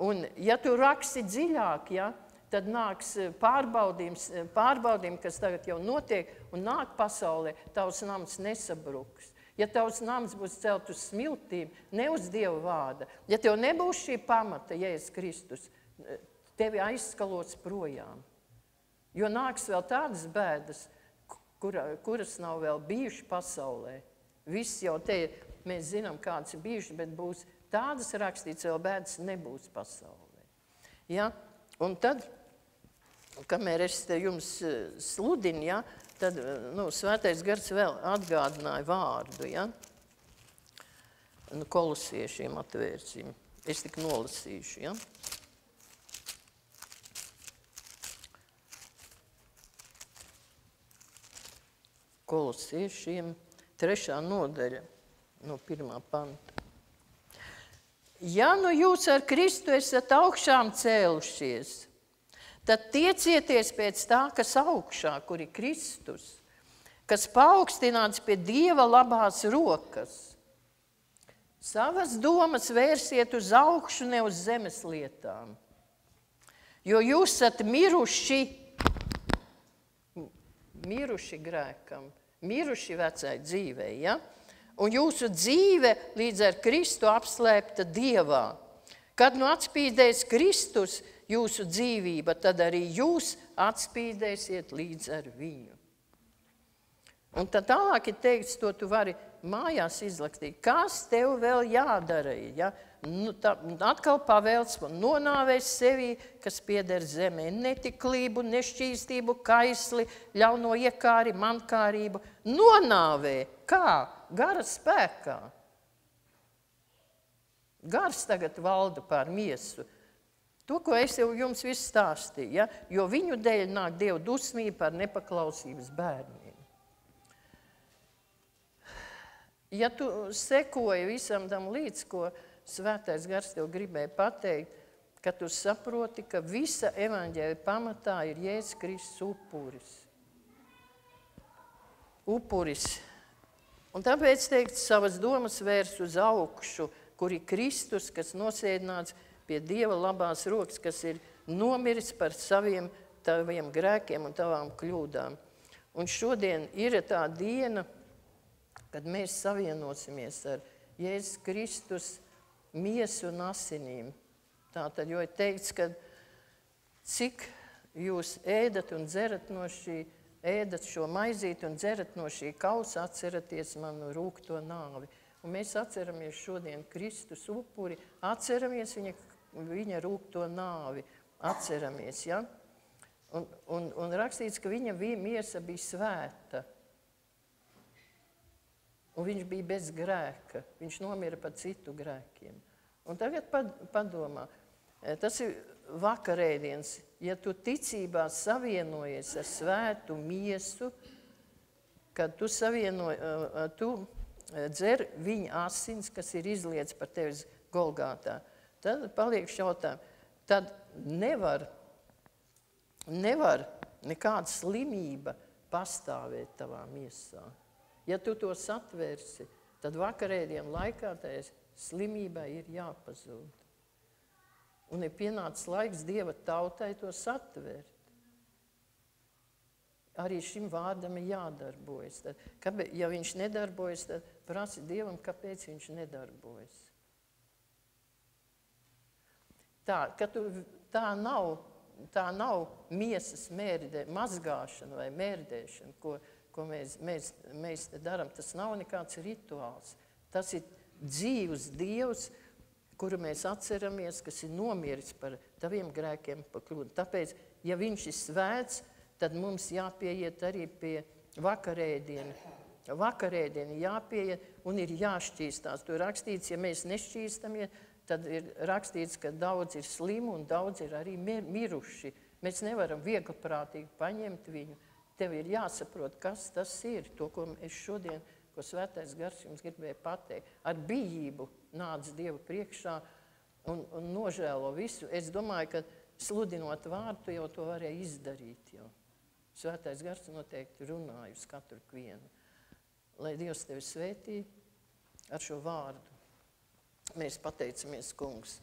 Un ja tu raksti dziļāk, ja, tad nāks pārbaudījumi, kas tagad jau notiek, un nāk pasaulē, tavs nams nesabruks. Ja tavs nams būs celt uz smiltīm, ne uz Dieva vārda, ja tev nebūs šī pamata, Jēzus Kristus, tevi aizskalos projām. Jo nāks vēl tādas bēdas, kuras nav vēl bijuši pasaulē. Viss jau te, mēs zinām, kāds ir bijuši, bet būs tādas rakstīts, vēl bēdas nebūs pasaulē. Ja? Un tad, kamēr es te jums sludinu, ja, tad Svētais Gars vēl atgādināja vārdu. Ja? Kolosiešiem atvērsim. Es tik nolasīšu. Ja? Kolosiešiem 3. nodaļa no 1. panta. Ja nu jūs ar Kristu esat augšām cēlušies, tad tiecieties pēc tā, kas augšā, kur ir Kristus, kas paaugstināts pie Dieva labās rokas. Savas domas vērsiet uz augšu, ne uz zemes lietām, jo jūs esat miruši grēkam, miruši vecai dzīvei, ja? Un jūsu dzīve līdz ar Kristu apslēpta Dievā. Kad nu atspīdēs Kristus jūsu dzīvība, tad arī jūs atspīdēsiet līdz ar viņu. Un tad tālāk ir teikts, to tu vari mājās izlakstīt. Kas tev vēl jādara? Ja? Atkal pavēlts nonāvēs sevī, kas pieder zemē, netiklību, nešķīstību, kaisli, ļauno iekāri, mankārību. Nonāvē. Kā? Gara spēkā. Gars tagad valda pār miesu. To, ko es jau jums visu stāstīju, ja? Jo viņu dēļ nāk Dieva dusmība par nepaklausības bērniem. Ja tu sekoji visam tam līdz, ko Svētais Gars tev gribēja pateikt, ka tu saproti, ka visa evaņģēļa pamatā ir Jēzus Kristus upuris. Upuris. Un tāpēc teikt, savas domas vērs uz augšu, kur ir Kristus, kas nosēdināts pie Dieva labās rokas, kas ir nomiris par taviem grēkiem un tavām kļūdām. Un šodien ir tā diena, kad mēs savienosimies ar Jēzus Kristus miesu un asinīm. Tātad, jo ir teikts, ka cik jūs ēdat un dzerat no šī, ēdat šo maizīti un dzerat no šī kausa, atceraties manu rūgto nāvi. Un mēs atceramies šodien Kristus upuri, atceramies viņa rūgto nāvi, atceramies, ja? Un rakstīts, ka viņa miesa bija svēta. Un viņš bija bez grēka. Viņš nomira par citu grēkiem. Un tagad padomā, tas ir vakarēdiens. Ja tu ticībā savienojies ar svētu miesu, kad tu dzer viņa asins, kas ir izliets par tevis Golgātā, tad paliek jautājums. Tad nevar nekāda slimība pastāvēt tavā miesā. Ja tu to satvērsi, tad vakarēdienu laikā tajā slimībai ir jāpazūd. Un ir pienācis laiks Dieva tautai to satvērt. Arī šim vārdam ir jādarbojas. Tad, ja viņš nedarbojas, tad prasi Dievam, kāpēc viņš nedarbojas. Tā nav miesas mazgāšana vai mērdēšana, ko mēs te darām. Tas nav nekāds rituāls. Tas ir dzīvs Dievs, kuru mēs atceramies, kas ir nomiris par taviem grēkiem, par kļūdu. Tāpēc, ja viņš ir svēts, tad mums jāpieiet arī pie vakarēdiena. Vakarēdiena jāpieiet un ir jāšķīstās. Tur rakstīts, ja mēs nešķīstamies, tad ir rakstīts, ka daudz ir slimi un daudz ir arī miruši. Mēs nevaram viegliprātīgi paņemt viņu. Tev ir jāsaprot, kas tas ir, to, ko es šodien, ko Svētais Gars jums gribēja pateikt. Ar bijību nāc Dievu priekšā un nožēlo visu. Es domāju, ka sludinot vārdu, tu jau to varēji izdarīt. Jau. Svētais Gars noteikti runāja uz katru vienu. Lai Dievs tevi svētī ar šo vārdu. Mēs pateicamies, Kungs,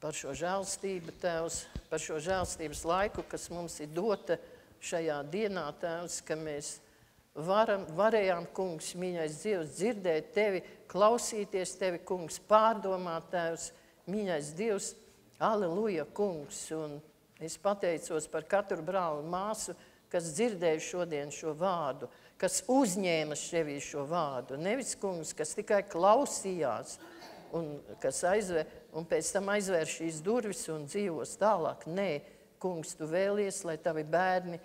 par šo žēlstību, Tēvs, par šo žēlstības laiku, kas mums ir dota šajā dienā, Tēvs, ka mēs varējām, Kungs, mīļais Dievs, dzirdēt tevi, klausīties tevi, Kungs, pārdomāt, Tēvs, mīļais Dievs, aleluja, Kungs, un es pateicos par katru brāli un māsu, kas dzirdēja šodien šo vārdu, kas uzņēma sevi šo vārdu, nevis, Kungs, kas tikai klausījās, un kas un pēc tam aizvēr šīs durvis un dzīvos tālāk. Nē, Kungs, tu vēlies, lai tavi bērni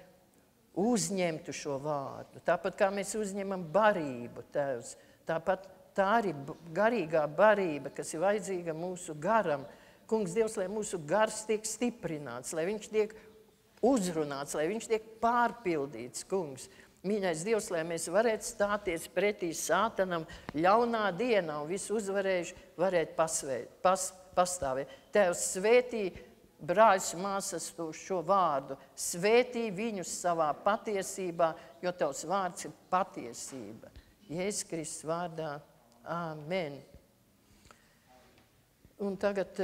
uzņemtu šo vārdu. Tāpat kā mēs uzņemam barību, Tēvs, tāpat tā arī garīgā barība, kas ir vajadzīga mūsu garam. Kungs, Dievs, lai mūsu gars tiek stiprināts, lai viņš tiek uzrunāts, lai viņš tiek pārpildīts, Kungs. Mīļais Dievs, lai mēs varētu stāties pretī sātanam ļaunā dienā un visu uzvarējuši varētu pastāvēt. Tēvs, svētī brāļus māsas šo vārdu, svētī viņus savā patiesībā, jo tavs vārds ir patiesība. Jēzus Kristus vārdā. Āmen. Un tagad